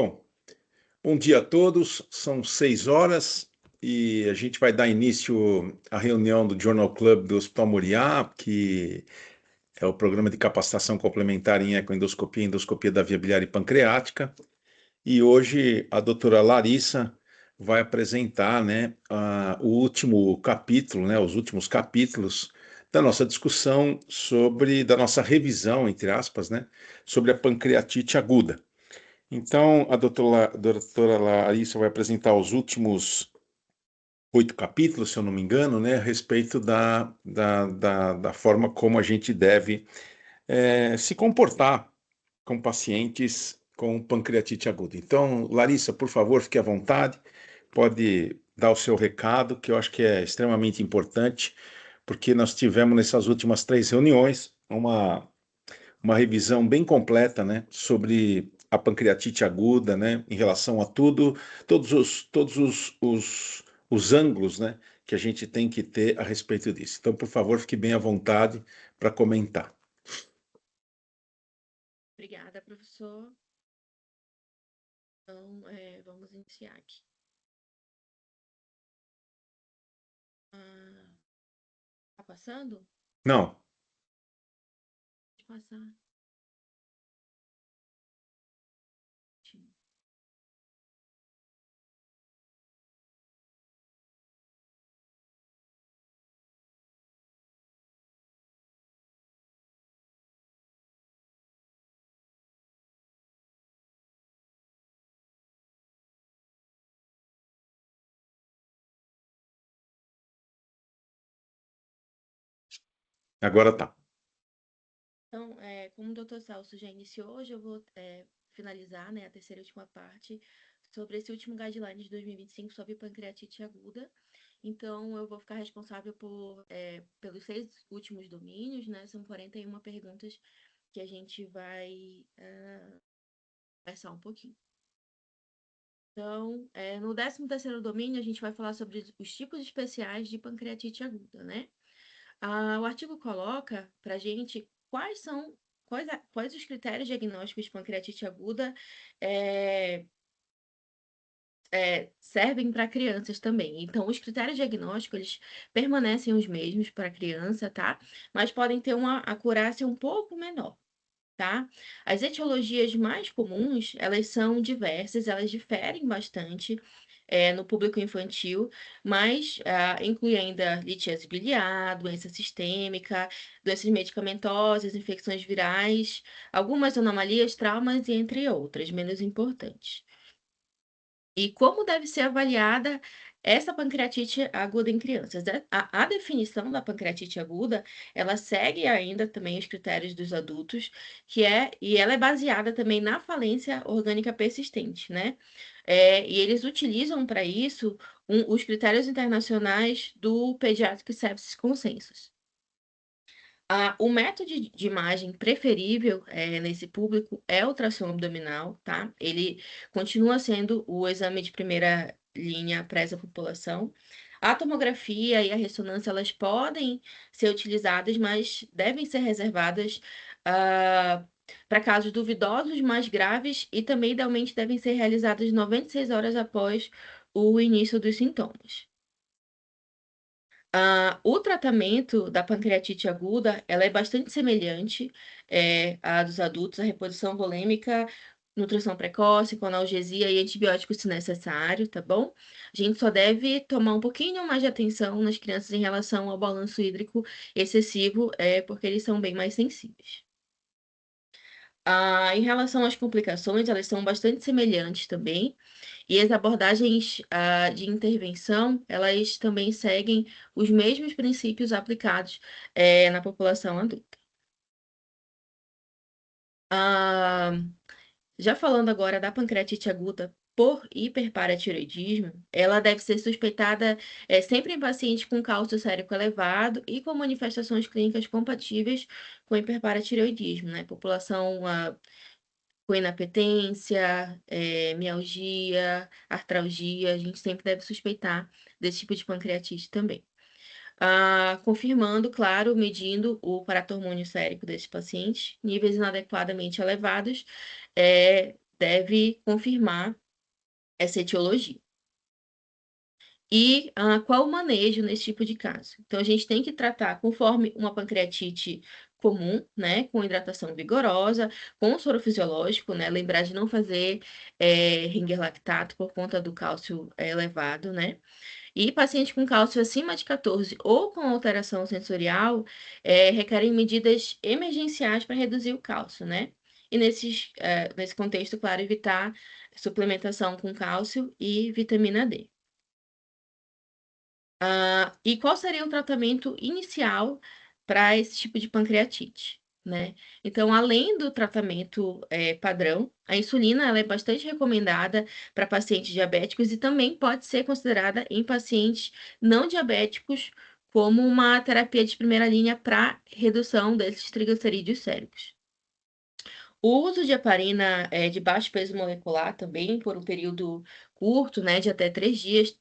Bom, bom dia a todos. São 6 horas e a gente vai dar início à reunião do Journal Club do Hospital Moriá, que é o programa de capacitação complementar em ecoendoscopia e endoscopia da via biliar e pancreática. E hoje a doutora Larissa vai apresentar, né, o último capítulo, né, os últimos capítulos da nossa discussão da nossa revisão, entre aspas, né, sobre a pancreatite aguda. Então, a doutora Larissa vai apresentar os últimos 8 capítulos, se eu não me engano, né, a respeito da forma como a gente deve se comportar com pacientes com pancreatite aguda. Então, Larissa, por favor, fique à vontade, pode dar o seu recado, que eu acho que é extremamente importante, porque nós tivemos nessas últimas 3 reuniões uma revisão bem completa, né, sobre a pancreatite aguda, né, em relação a todos os ângulos, né, que a gente tem que ter a respeito disso. Então, por favor, fique bem à vontade para comentar. Obrigada, professor. Então, vamos iniciar aqui. Tá passando? Não. Pode passar. Agora tá. Então, como o doutor Celso já iniciou, hoje eu vou finalizar, né, a terceira e última parte sobre esse último guideline de 2025 sobre pancreatite aguda. Então, eu vou ficar responsável pelos 6 últimos domínios, né? São 41 perguntas que a gente vai conversar um pouquinho. Então, no 13º domínio, a gente vai falar sobre os tipos especiais de pancreatite aguda, né? O artigo coloca para a gente quais os critérios diagnósticos de pancreatite aguda servem para crianças também. Então, os critérios diagnósticos, eles permanecem os mesmos para criança, tá? Mas podem ter uma acurácia um pouco menor. Tá? As etiologias mais comuns, elas são diversas, elas diferem bastante no público infantil, mas inclui ainda litíase biliar, doença sistêmica, doenças medicamentosas, infecções virais, algumas anomalias, traumas e entre outras, menos importantes. E como deve ser avaliada essa pancreatite aguda em crianças? A definição da pancreatite aguda, ela segue ainda também os critérios dos adultos, e ela é baseada também na falência orgânica persistente, né? E eles utilizam para isso os critérios internacionais do Pediatric Sepsis Consensus. O método de imagem preferível nesse público é o ultrassom abdominal, tá? Ele continua sendo o exame de primeira linha para essa população. A tomografia e a ressonância, elas podem ser utilizadas, mas devem ser reservadas para casos duvidosos, mais graves, e também, idealmente, devem ser realizadas 96 horas após o início dos sintomas. O tratamento da pancreatite aguda, ela é bastante semelhante à dos adultos, a reposição volêmica, nutrição precoce, com analgesia e antibióticos se necessário, tá bom? A gente só deve tomar um pouquinho mais de atenção nas crianças em relação ao balanço hídrico excessivo, porque eles são bem mais sensíveis. Em relação às complicações, elas são bastante semelhantes também, e as abordagens de intervenção, elas também seguem os mesmos princípios aplicados na população adulta. Ah, já falando agora da pancreatite aguda por hiperparatiroidismo, ela deve ser suspeitada sempre em pacientes com cálcio sérico elevado e com manifestações clínicas compatíveis com hiperparatiroidismo, né? População com inapetência, mialgia, artralgia, a gente sempre deve suspeitar desse tipo de pancreatite também. Confirmando, claro, medindo o paratormônio sérico desses pacientes, níveis inadequadamente elevados, deve confirmar essa etiologia. E qual o manejo nesse tipo de caso? Então, a gente tem que tratar conforme uma pancreatite comum, né, com hidratação vigorosa, com soro fisiológico, né, lembrar de não fazer Ringer lactato por conta do cálcio elevado, né, e paciente com cálcio acima de 14 ou com alteração sensorial requerem medidas emergenciais para reduzir o cálcio, né, e nesse contexto, claro, evitar suplementação com cálcio e vitamina D. E qual seria o tratamento inicial para esse tipo de pancreatite, né? Então, além do tratamento padrão, a insulina ela é bastante recomendada para pacientes diabéticos e também pode ser considerada em pacientes não diabéticos como uma terapia de primeira linha para redução desses triglicerídeos séricos. O uso de heparina de baixo peso molecular também, por um período curto, né, de até 3 dias,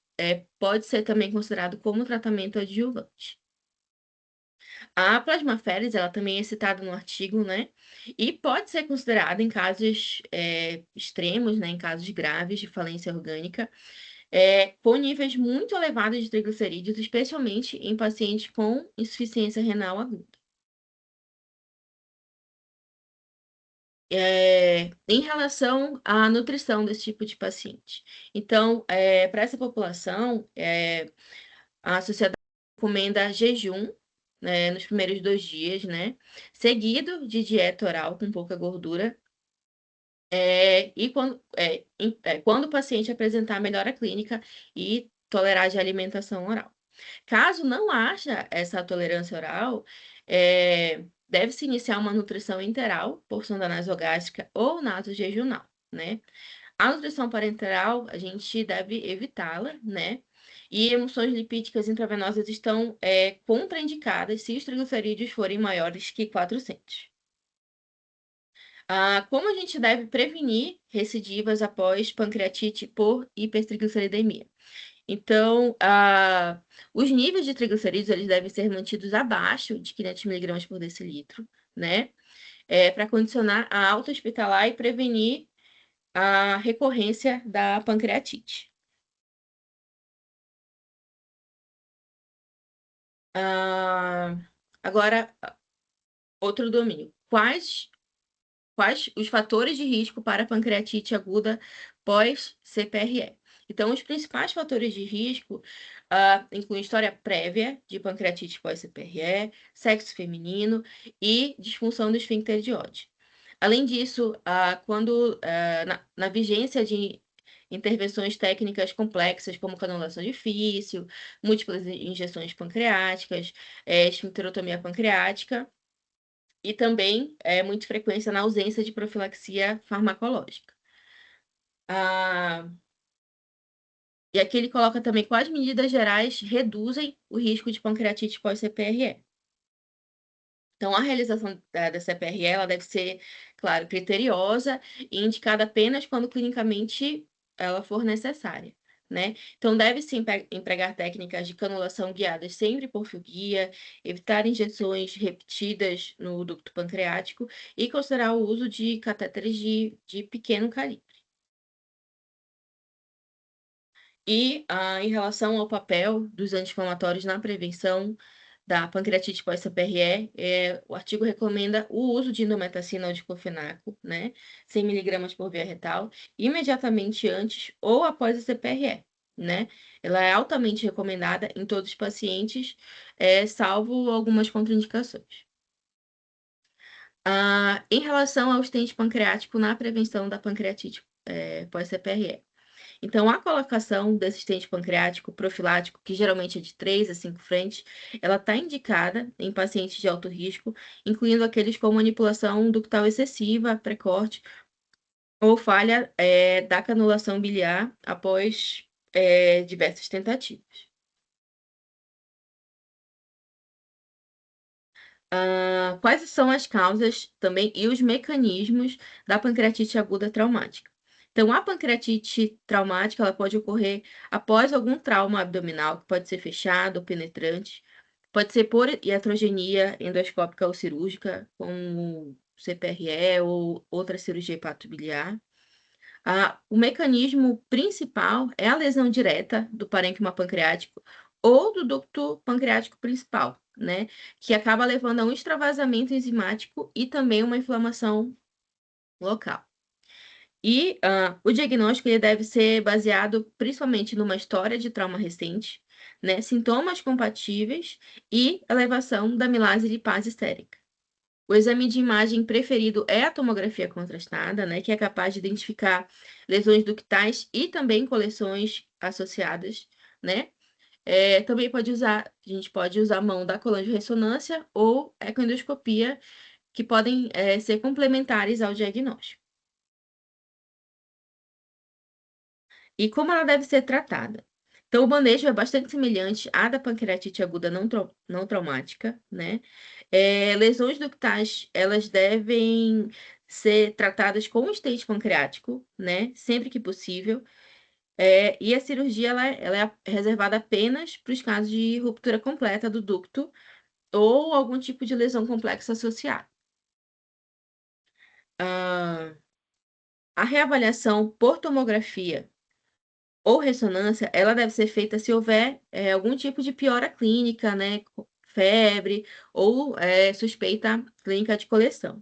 pode ser também considerado como tratamento adjuvante. A plasmaférese, ela também é citada no artigo, né, e pode ser considerada em casos extremos, né, em casos graves de falência orgânica, com níveis muito elevados de triglicerídeos, especialmente em pacientes com insuficiência renal aguda. Em relação à nutrição desse tipo de paciente. Então, para essa população, a sociedade recomenda jejum, né, nos primeiros 2 dias, né, seguido de dieta oral com pouca gordura, e quando o paciente apresentar melhora clínica e tolerar de alimentação oral. Caso não haja essa tolerância oral, deve-se iniciar uma nutrição enteral por sonda nasogástrica ou nasojejunal, né? A nutrição parenteral, a gente deve evitá-la, né? E emulsões lipídicas intravenosas estão contraindicadas se os triglicerídeos forem maiores que 400. Como a gente deve prevenir recidivas após pancreatite por hipertrigliceridemia? Então, os níveis de triglicerídeos eles devem ser mantidos abaixo de 500 miligramas por decilitro, né? Para condicionar a alta hospitalar e prevenir a recorrência da pancreatite. Agora, outro domínio. Quais os fatores de risco para pancreatite aguda pós-CPRE? Então, os principais fatores de risco incluem história prévia de pancreatite pós-CPRE, sexo feminino e disfunção do esfíncter de Oddi. Além disso, quando na vigência de intervenções técnicas complexas, como canulação difícil, múltiplas injeções pancreáticas, esfincterotomia pancreática, e também é muito frequência na ausência de profilaxia farmacológica. E aqui ele coloca também quais medidas gerais reduzem o risco de pancreatite pós-CPRE. Então, a realização da CPRE ela deve ser, claro, criteriosa e indicada apenas quando clinicamente ela for necessária, né? Então, deve-se empregar técnicas de canulação guiadas sempre por fio guia, evitar injeções repetidas no ducto pancreático e considerar o uso de catéteres de pequeno calibre. E em relação ao papel dos anti-inflamatórios na prevenção da pancreatite pós-CPRE, o artigo recomenda o uso de indometacina ou diclofenaco, né, 100 miligramas por via retal, imediatamente antes ou após a CPRE, né? Ela é altamente recomendada em todos os pacientes, salvo algumas contraindicações. Em relação ao stent pancreático na prevenção da pancreatite pós-CPRE, então, a colocação desse estente pancreático profilático, que geralmente é de 3 a 5 frentes, ela está indicada em pacientes de alto risco, incluindo aqueles com manipulação ductal excessiva, pré-corte ou falha da canulação biliar após diversas tentativas. Quais são as causas também e os mecanismos da pancreatite aguda traumática? Então, a pancreatite traumática ela pode ocorrer após algum trauma abdominal, que pode ser fechado ou penetrante, pode ser por iatrogenia endoscópica ou cirúrgica, como CPRE ou outra cirurgia hepatobiliar. O mecanismo principal é a lesão direta do parênquima pancreático ou do ducto pancreático principal, né? Que acaba levando a um extravasamento enzimático e também uma inflamação local. E o diagnóstico ele deve ser baseado principalmente numa história de trauma recente, né? Sintomas compatíveis e elevação da amilase lipase sérica. O exame de imagem preferido é a tomografia contrastada, né, que é capaz de identificar lesões ductais e também coleções associadas, né? Também a gente pode usar a mão da colangio-ressonância ou ecoendoscopia, que podem ser complementares ao diagnóstico. E como ela deve ser tratada? Então, o manejo é bastante semelhante à da pancreatite aguda não traumática, né? Lesões ductais, elas devem ser tratadas com stent pancreático, né? Sempre que possível. E a cirurgia, ela é reservada apenas para os casos de ruptura completa do ducto ou algum tipo de lesão complexa associada. Ah, a reavaliação por tomografia ou ressonância, ela deve ser feita se houver algum tipo de piora clínica, né? Febre ou suspeita clínica de coleção.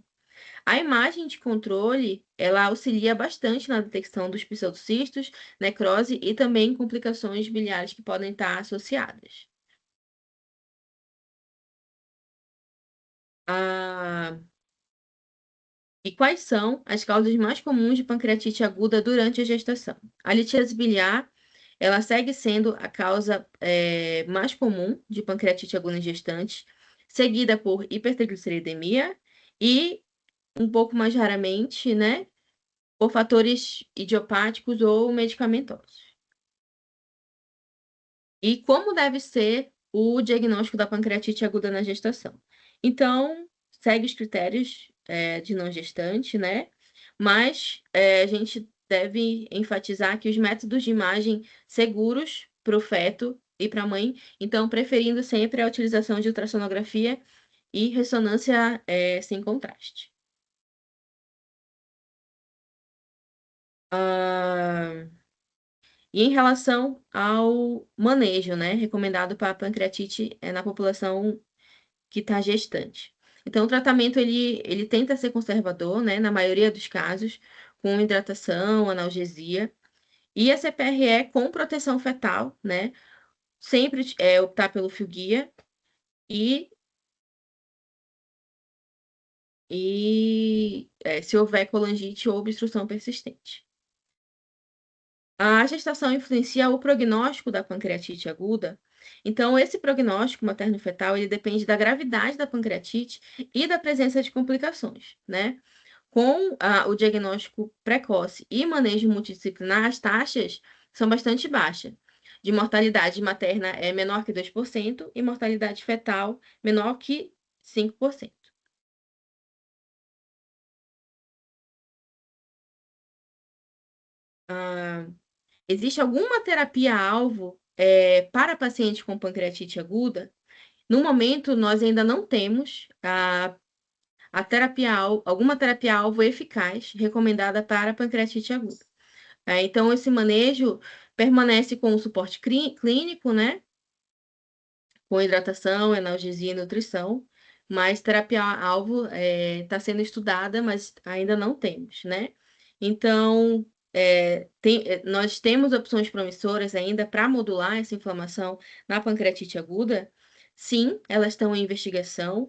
A imagem de controle, ela auxilia bastante na detecção dos pseudocistos, necrose e também complicações biliares que podem estar associadas. Ah, e quais são as causas mais comuns de pancreatite aguda durante a gestação? A litíase biliar, ela segue sendo a causa mais comum de pancreatite aguda em gestantes, seguida por hipertrigliceridemia e, um pouco mais raramente, né, por fatores idiopáticos ou medicamentosos. E como deve ser o diagnóstico da pancreatite aguda na gestação? Então, segue os critérios de não gestante, né? Mas a gente deve enfatizar que os métodos de imagem seguros para o feto e para a mãe, então, preferindo sempre a utilização de ultrassonografia e ressonância sem contraste. Ah, E em relação ao manejo, né, recomendado para a pancreatite na população que está gestante. Então, o tratamento ele tenta ser conservador, né, na maioria dos casos, com hidratação, analgesia, e a CPRE com proteção fetal, né, sempre optar pelo fio-guia e, se houver colangite ou obstrução persistente. A gestação influencia o prognóstico da pancreatite aguda. Então, esse prognóstico materno-fetal, ele depende da gravidade da pancreatite e da presença de complicações, né? Com o diagnóstico precoce e manejo multidisciplinar, as taxas são bastante baixas. De mortalidade materna é menor que 2% e mortalidade fetal menor que 5%. Ah, existe alguma terapia-alvo para paciente com pancreatite aguda? No momento, nós ainda não temos alguma terapia-alvo eficaz recomendada para pancreatite aguda. Então, esse manejo permanece com o suporte clínico, né? Com hidratação, analgesia e nutrição, mas terapia-alvo está sendo estudada, mas ainda não temos, né? Então, nós temos opções promissoras ainda para modular essa inflamação na pancreatite aguda. Sim, elas estão em investigação.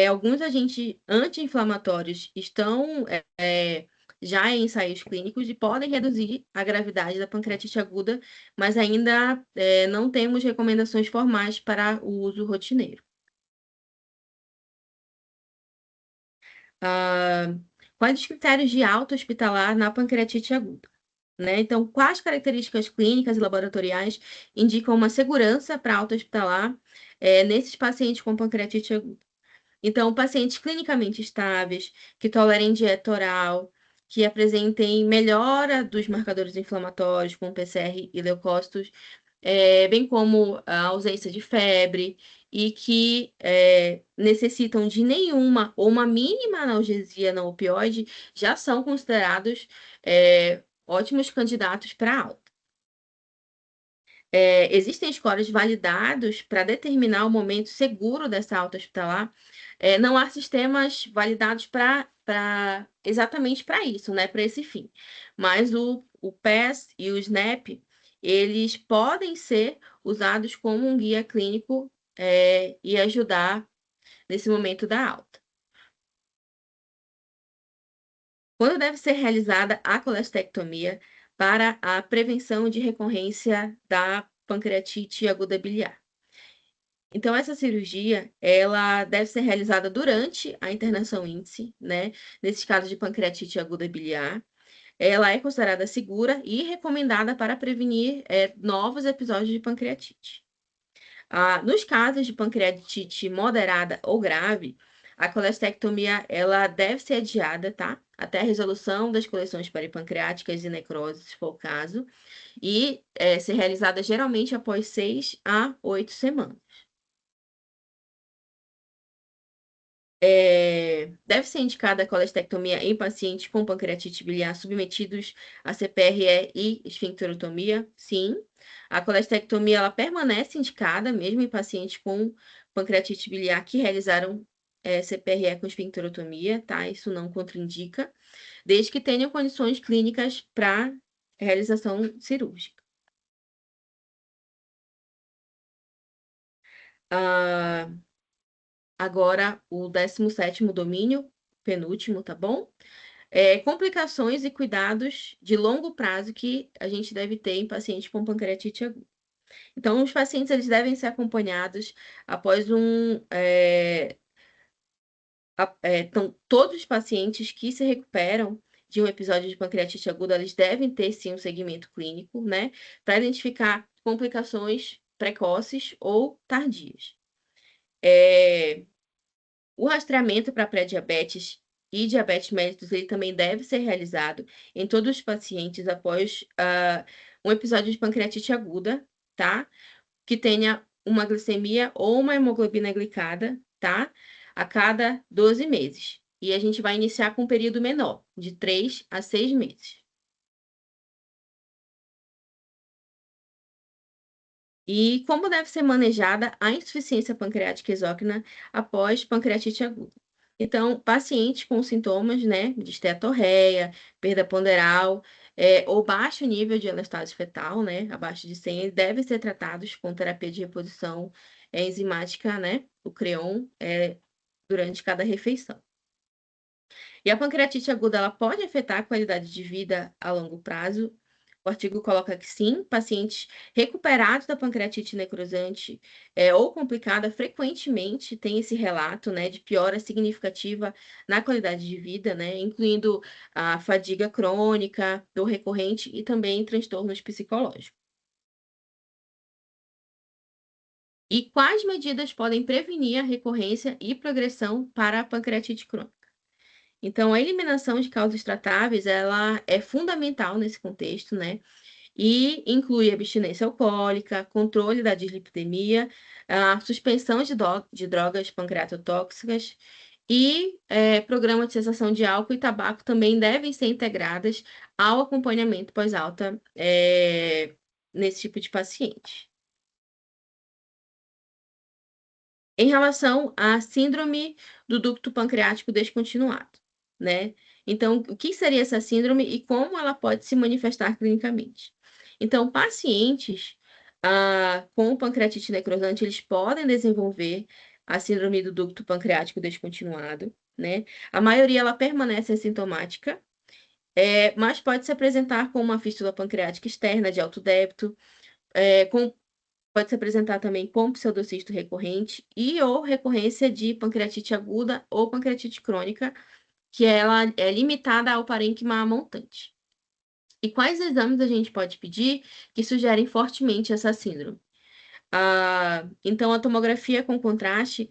Alguns agentes anti-inflamatórios estão já em ensaios clínicos e podem reduzir a gravidade da pancreatite aguda, mas ainda não temos recomendações formais para o uso rotineiro. Ah, quais os critérios de alta hospitalar na pancreatite aguda? Né? Então, quais características clínicas e laboratoriais indicam uma segurança para alta hospitalar nesses pacientes com pancreatite aguda? Então, pacientes clinicamente estáveis, que tolerem dieta oral, que apresentem melhora dos marcadores inflamatórios, como PCR e leucócitos, bem como a ausência de febre, e que necessitam de nenhuma ou uma mínima analgesia não opioide, já são considerados ótimos candidatos para alta. Existem scores validados para determinar o momento seguro dessa alta hospitalar. Não há sistemas validados exatamente para isso, né, para esse fim. Mas o PES e o SNAP, eles podem ser usados como um guia clínico e ajudar nesse momento da alta. Quando deve ser realizada a colestectomia para a prevenção de recorrência da pancreatite aguda biliar? Então, essa cirurgia, ela deve ser realizada durante a internação índice, né? Nesses casos de pancreatite aguda biliar. Ela é considerada segura e recomendada para prevenir novos episódios de pancreatite. Nos casos de pancreatite moderada ou grave, a colestectomia ela deve ser adiada, tá? Até a resolução das coleções peripancreáticas e necrose, se for o caso, e ser realizada geralmente após 6 a 8 semanas. Deve ser indicada a colestectomia em pacientes com pancreatite biliar submetidos a CPRE e esfincterotomia? Sim. A colestectomia ela permanece indicada mesmo em pacientes com pancreatite biliar que realizaram CPRE com esfincterotomia, tá? Isso não contraindica, desde que tenham condições clínicas para realização cirúrgica. Ah, Agora, o 17º domínio, penúltimo, tá bom? Complicações e cuidados de longo prazo que a gente deve ter em pacientes com pancreatite aguda. Então, os pacientes eles devem ser acompanhados após então, todos os pacientes que se recuperam de um episódio de pancreatite aguda, eles devem ter sim um segmento clínico, né, para identificar complicações precoces ou tardias. O rastreamento para pré-diabetes e diabetes mellitus, ele também deve ser realizado em todos os pacientes após um episódio de pancreatite aguda, tá? Que tenha uma glicemia ou uma hemoglobina glicada, tá? A cada 12 meses. E a gente vai iniciar com um período menor, de 3 a 6 meses. E como deve ser manejada a insuficiência pancreática exócrina após pancreatite aguda? Então, pacientes com sintomas, né, de esteatorreia, perda ponderal, ou baixo nível de elastase fetal, né, abaixo de 100, devem ser tratados com terapia de reposição enzimática, né, o CREON, durante cada refeição. E a pancreatite aguda, ela pode afetar a qualidade de vida a longo prazo? O artigo coloca que sim, pacientes recuperados da pancreatite necrosante ou complicada frequentemente têm esse relato, né, de piora significativa na qualidade de vida, né, incluindo a fadiga crônica, dor recorrente e também transtornos psicológicos. E quais medidas podem prevenir a recorrência e progressão para a pancreatite crônica? Então, a eliminação de causas tratáveis, ela é fundamental nesse contexto, né? E inclui abstinência alcoólica, controle da dislipidemia, a suspensão de drogas pancreatotóxicas e programa de cessação de álcool e tabaco também devem ser integradas ao acompanhamento pós-alta nesse tipo de paciente. Em relação à síndrome do ducto pancreático descontinuado, né? Então, o que seria essa síndrome e como ela pode se manifestar clinicamente? Então, pacientes com pancreatite necrosante, eles podem desenvolver a síndrome do ducto pancreático descontinuado, né? A maioria, ela permanece assintomática, mas pode se apresentar com uma fístula pancreática externa de alto débito, pode se apresentar também com pseudocisto recorrente e ou recorrência de pancreatite aguda ou pancreatite crônica, que ela é limitada ao parênquima montante. E quais exames a gente pode pedir que sugerem fortemente essa síndrome? Então, a tomografia com contraste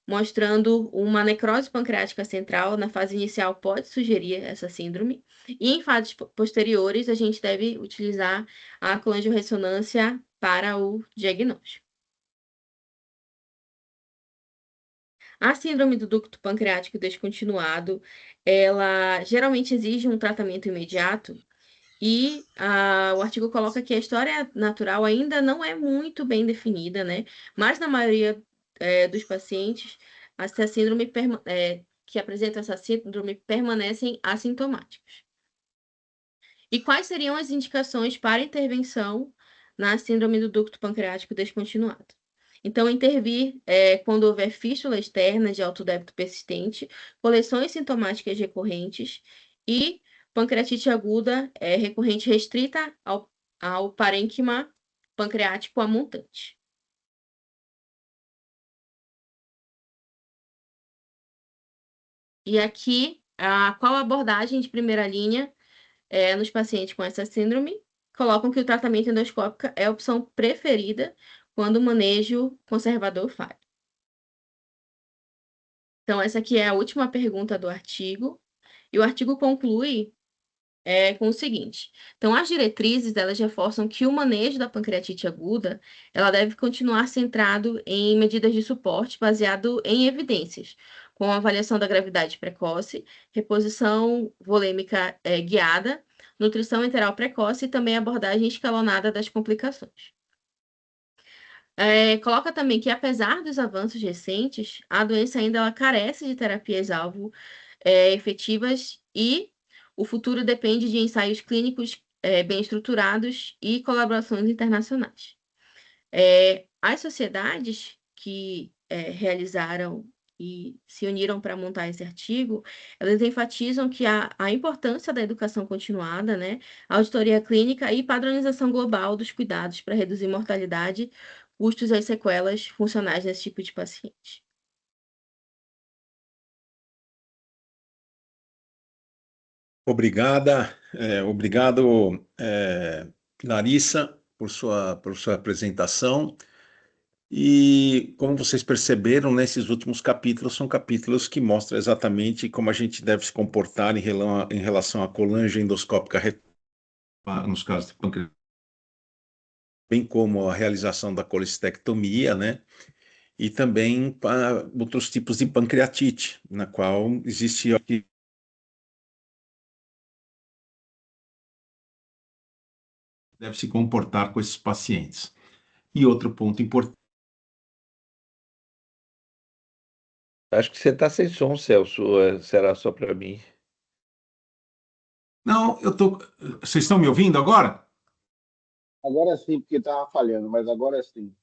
mostrando uma necrose pancreática central na fase inicial pode sugerir essa síndrome. E em fases posteriores, a gente deve utilizar a colangiorressonância para o diagnóstico. A síndrome do ducto pancreático descontinuado, ela geralmente exige um tratamento imediato o artigo coloca que a história natural ainda não é muito bem definida, né? Mas na maioria dos pacientes, essa síndrome que apresentam essa síndrome permanecem assintomáticos. E quais seriam as indicações para intervenção na síndrome do ducto pancreático descontinuado? Então, intervir quando houver fístula externa de alto débito persistente, coleções sintomáticas recorrentes e pancreatite aguda recorrente restrita ao parênquima pancreático amontante. E aqui, qual a abordagem de primeira linha nos pacientes com essa síndrome? Colocam que o tratamento endoscópico é a opção preferida quando o manejo conservador falha. Então, essa aqui é a última pergunta do artigo. E o artigo conclui com o seguinte. Então, as diretrizes, elas reforçam que o manejo da pancreatite aguda, ela deve continuar centrado em medidas de suporte baseado em evidências, com avaliação da gravidade precoce, reposição volêmica guiada, nutrição enteral precoce e também abordagem escalonada das complicações. Coloca também que, apesar dos avanços recentes, a doença ainda ela carece de terapias-alvo efetivas e o futuro depende de ensaios clínicos bem estruturados e colaborações internacionais. As sociedades que realizaram e se uniram para montar esse artigo, elas enfatizam que a importância da educação continuada, né, auditoria clínica e padronização global dos cuidados para reduzir mortalidade, custos e sequelas funcionais nesse tipo de paciente. Obrigado, Larissa, por sua apresentação. E como vocês perceberam, nesses últimos capítulos são capítulos que mostram exatamente como a gente deve se comportar em relação à colange endoscópica nos casos de pancreatite, bem como a realização da colestectomia, né? E também para outros tipos de pancreatite, na qual existe deve se comportar com esses pacientes. E outro ponto importante. Acho que você está sem som, Celso. Será só para mim? Não, eu tô. Vocês estão me ouvindo agora? Agora sim, porque estava falhando, mas agora sim.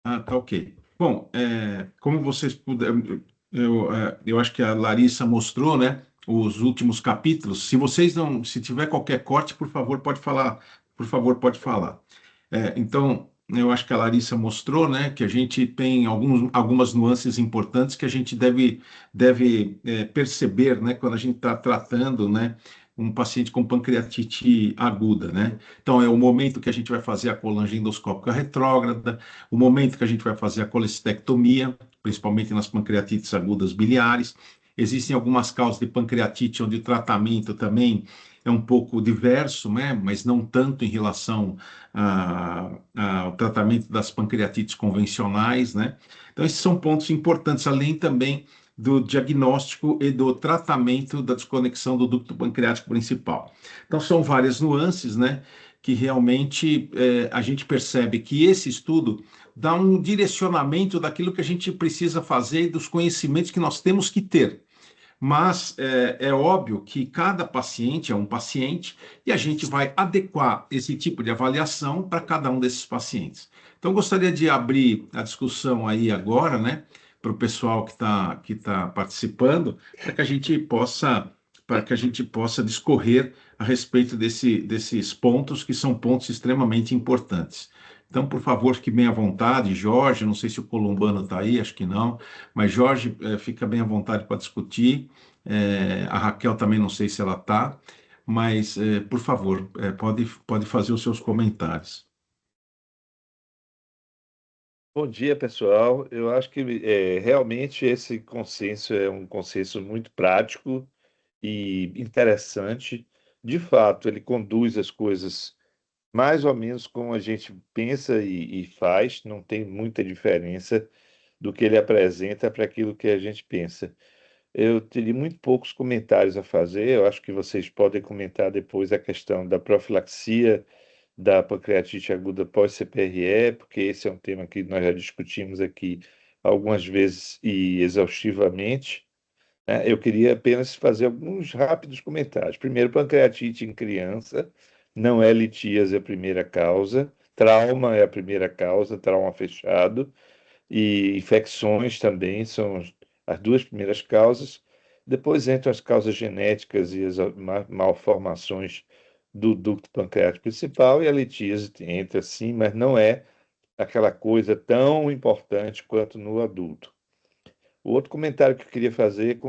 Ah, tá ok. Bom, como vocês puderam, eu acho que a Larissa mostrou, né, os últimos capítulos. Se vocês não, se tiver qualquer corte, por favor, pode falar. Por favor, pode falar. Então, eu acho que a Larissa mostrou, né, que a gente tem algumas nuances importantes que a gente deve perceber, né, quando a gente está tratando, né, um paciente com pancreatite aguda, né? Então, é o momento que a gente vai fazer a colangiendoscópica retrógrada, o momento que a gente vai fazer a colestectomia, principalmente nas pancreatites agudas biliares. Existem algumas causas de pancreatite onde o tratamento também é um pouco diverso, né? Mas não tanto em relação ao tratamento das pancreatites convencionais, né? Então, esses são pontos importantes, além também do diagnóstico e do tratamento da desconexão do ducto pancreático principal. Então, são várias nuances, né? Que realmente a gente percebe que esse estudo dá um direcionamento daquilo que a gente precisa fazer e dos conhecimentos que nós temos que ter. Mas é óbvio que cada paciente é um paciente e a gente vai adequar esse tipo de avaliação para cada um desses pacientes. Então, gostaria de abrir a discussão aí agora, né, para o pessoal que tá participando, para que a gente possa discorrer a respeito desses pontos que são pontos extremamente importantes. Então, por favor, fique bem à vontade, Jorge. Não sei se o Columbano está aí, acho que não, mas Jorge, fica bem à vontade para discutir. A Raquel também não sei se ela está, mas, por favor, pode fazer os seus comentários. Bom dia, pessoal. Eu acho que realmente esse consenso é um consenso muito prático e interessante. De fato, ele conduz as coisas mais ou menos como a gente pensa e faz, não tem muita diferença do que ele apresenta para aquilo que a gente pensa. eu teria muito poucos comentários a fazer. Eu acho que vocês podem comentar depois a questão da profilaxia da pancreatite aguda pós-CPRE, porque esse é um tema que nós já discutimos aqui algumas vezes e exaustivamente, né? Eu queria apenas fazer alguns rápidos comentários. Primeiro, pancreatite em criança, não é litíase a primeira causa, trauma é a primeira causa, trauma fechado, e infecções também são as duas primeiras causas. Depois entram as causas genéticas e as malformações do ducto pancreático principal, e a litíase entra sim, mas não é aquela coisa tão importante quanto no adulto. O outro comentário que eu queria fazer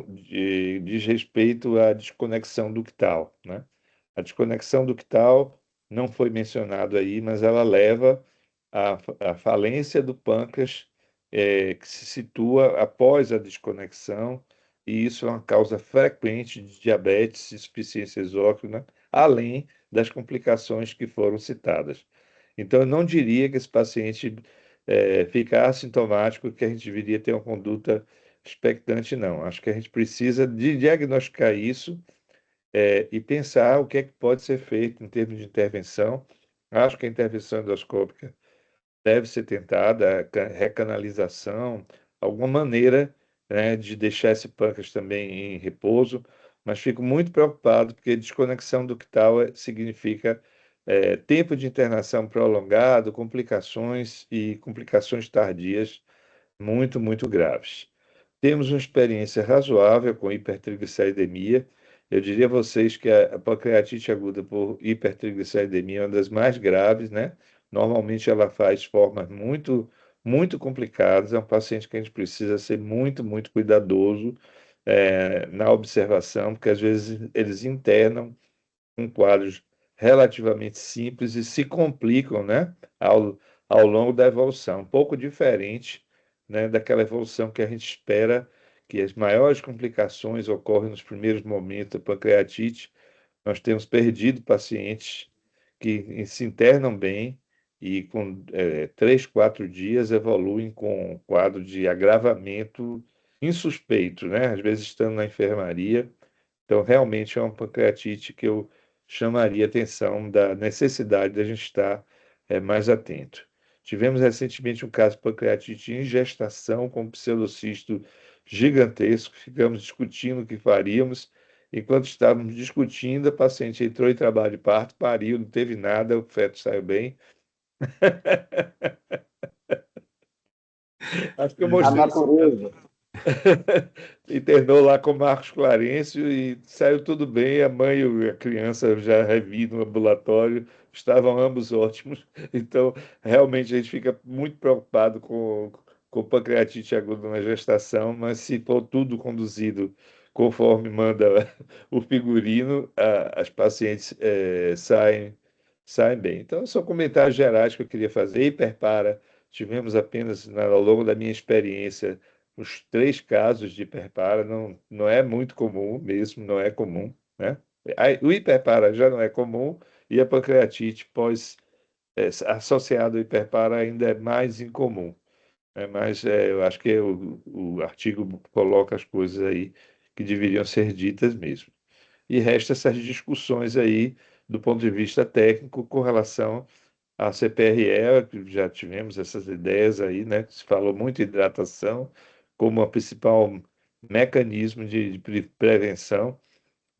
diz respeito à desconexão ductal, né? A desconexão ductal não foi mencionado aí, mas ela leva à falência do pâncreas, que se situa após a desconexão, e isso é uma causa frequente de diabetes e insuficiência exócrina, além das complicações que foram citadas. Então, eu não diria que esse paciente fica assintomático, que a gente deveria ter uma conduta expectante, não. Acho que a gente precisa de diagnosticar isso, e pensar o que é que pode ser feito em termos de intervenção. Acho que a intervenção endoscópica deve ser tentada, a recanalização, alguma maneira, né, de deixar esse pâncreas também em repouso, mas fico muito preocupado porque desconexão ductal significa tempo de internação prolongado, complicações e complicações tardias muito, muito graves. Temos uma experiência razoável com hipertrigliceridemia. Eu diria a vocês que a pancreatite aguda por hipertrigliceridemia é uma das mais graves, né? Normalmente ela faz formas muito, muito complicadas. É um paciente que a gente precisa ser muito, muito cuidadoso, na observação, porque às vezes eles internam com quadros relativamente simples e se complicam, né, ao longo da evolução. Um pouco diferente, né, daquela evolução que a gente espera, que as maiores complicações ocorrem nos primeiros momentos da pancreatite. Nós temos perdido pacientes que se internam bem e com 3, 4 dias evoluem com um quadro de agravamento insuspeito, né? Às vezes estando na enfermaria. Então, realmente é uma pancreatite que eu chamaria atenção da necessidade da gente estar mais atento. Tivemos recentemente um caso de pancreatite em gestação com um pseudocisto gigantesco. Ficamos discutindo o que faríamos. Enquanto estávamos discutindo, a paciente entrou em trabalho de parto, pariu, não teve nada, o feto saiu bem. Acho que eu A mostrei esse caso. natureza. Internou lá com Marcos Clarencio e saiu tudo bem. A mãe e a criança já revi no ambulatório, estavam ambos ótimos. Então, realmente, a gente fica muito preocupado com pancreatite aguda na gestação, mas se for tudo conduzido conforme manda o figurino, as pacientes saem bem. Então, são comentários gerais que eu queria fazer. Hiperpara, tivemos apenas, ao longo da minha experiência, os 3 casos de hiperpara. Não é muito comum mesmo, não é comum, né? O hiperpara já não é comum e a pancreatite associada ao hiperpara ainda é mais incomum, né? Mas eu acho que o artigo coloca as coisas aí que deveriam ser ditas mesmo. E resta essas discussões aí do ponto de vista técnico com relação à CPRE, que já tivemos essas ideias aí, né? Se falou muito em hidratação como o principal mecanismo de prevenção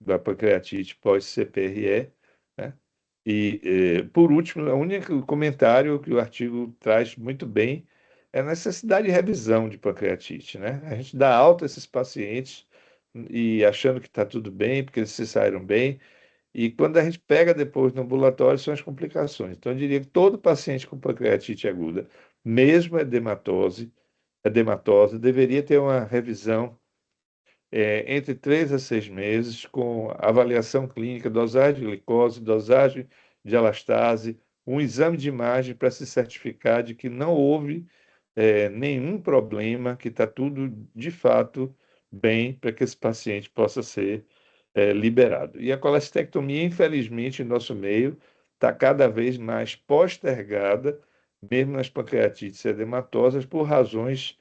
da pancreatite pós-CPRE, né? E, por último, o único comentário que o artigo traz muito bem é a necessidade de revisão de pancreatite, né? A gente dá alta a esses pacientes e achando que está tudo bem, porque eles se saíram bem, e quando a gente pega depois no ambulatório, são as complicações. Então, eu diria que todo paciente com pancreatite aguda, mesmo edematosa, deveria ter uma revisão entre 3 a 6 meses, com avaliação clínica, dosagem de glicose, dosagem de elastase, um exame de imagem para se certificar de que não houve nenhum problema, que está tudo de fato bem para que esse paciente possa ser liberado. E a colestectomia, infelizmente, em nosso meio, está cada vez mais postergada, mesmo nas pancreatites edematosas, por razões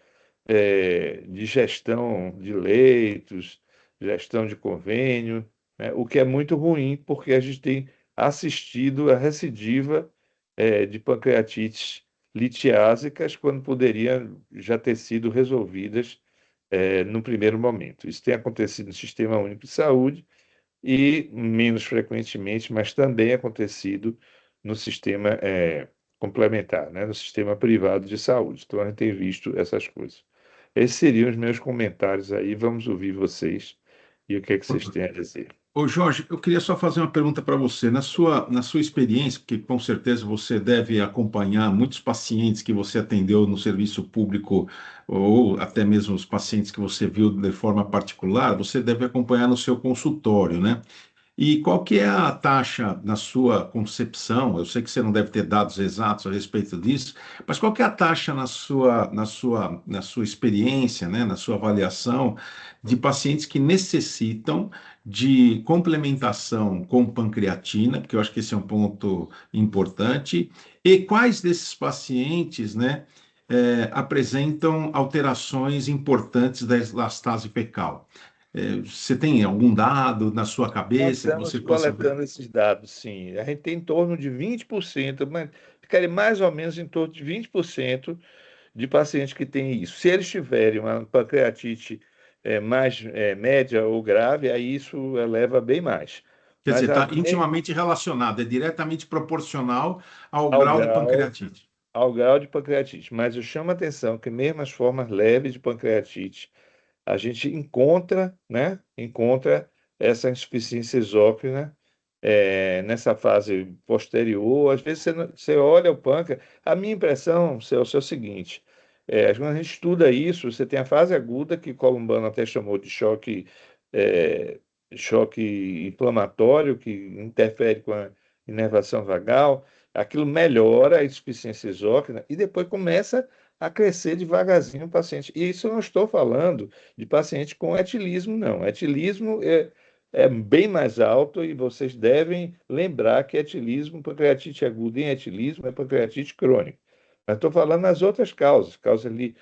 de gestão de leitos, gestão de convênio, né? O que é muito ruim, porque a gente tem assistido a recidiva de pancreatites litiásicas, quando poderiam já ter sido resolvidas no primeiro momento. Isso tem acontecido no Sistema Único de Saúde e, menos frequentemente, mas também acontecido no sistema complementar, né? No sistema privado de saúde. Então, a gente tem visto essas coisas. Esses seriam os meus comentários aí. Vamos ouvir vocês e o que é que vocês têm a dizer. Ô Jorge, eu queria só fazer uma pergunta para você. Na sua experiência, porque com certeza você deve acompanhar muitos pacientes que você atendeu no serviço público, ou até mesmo os pacientes que você viu de forma particular, você deve acompanhar no seu consultório, né? E qual que é a taxa na sua concepção? Eu sei que você não deve ter dados exatos a respeito disso, mas qual que é a taxa na sua experiência, né, na sua avaliação de pacientes que necessitam de complementação com pancreatina, porque eu acho que esse é um ponto importante, e quais desses pacientes, né, apresentam alterações importantes da elastase fecal? Você tem algum dado na sua Nós cabeça que estamos você possa ver? coletando esses dados, sim. A gente tem em torno de 20%, mas ficaria mais ou menos em torno de 20% de pacientes que têm isso. Se eles tiverem uma pancreatite mais média ou grave, aí isso eleva bem mais. Quer dizer, Mas está intimamente relacionado, é diretamente proporcional ao ao grau de grau, pancreatite. ao grau de pancreatite. Mas eu chamo a atenção que mesmo as formas leves de pancreatite, a gente encontra, né? Encontra essa insuficiência exócrina nessa fase posterior. Às vezes você olha o pâncreas. A minha impressão, Celso, é o seguinte: quando a gente estuda isso, você tem a fase aguda, que Columbano até chamou de é, choque inflamatório, que interfere com a inervação vagal. Aquilo melhora a insuficiência exócrina e depois começa a crescer devagarzinho o paciente. E isso eu não estou falando de paciente com etilismo, não. Etilismo é bem mais alto e vocês devem lembrar que etilismo, pancreatite aguda em etilismo é pancreatite crônica. Mas estou falando nas outras causas, causa ali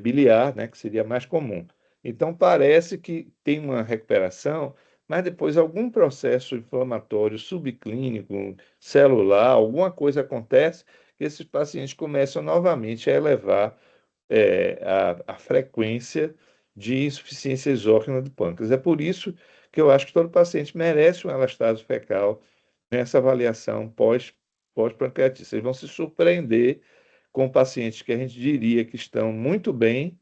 biliar, né, que seria mais comum. Então parece que tem uma recuperação, mas depois algum processo inflamatório subclínico, celular, alguma coisa acontece que esses pacientes começam novamente a elevar a frequência de insuficiência exócrina do pâncreas. É por isso que eu acho que todo paciente merece uma elastase fecal nessa avaliação pós-pancreatite. Vocês vão se surpreender com pacientes que a gente diria que estão muito bem,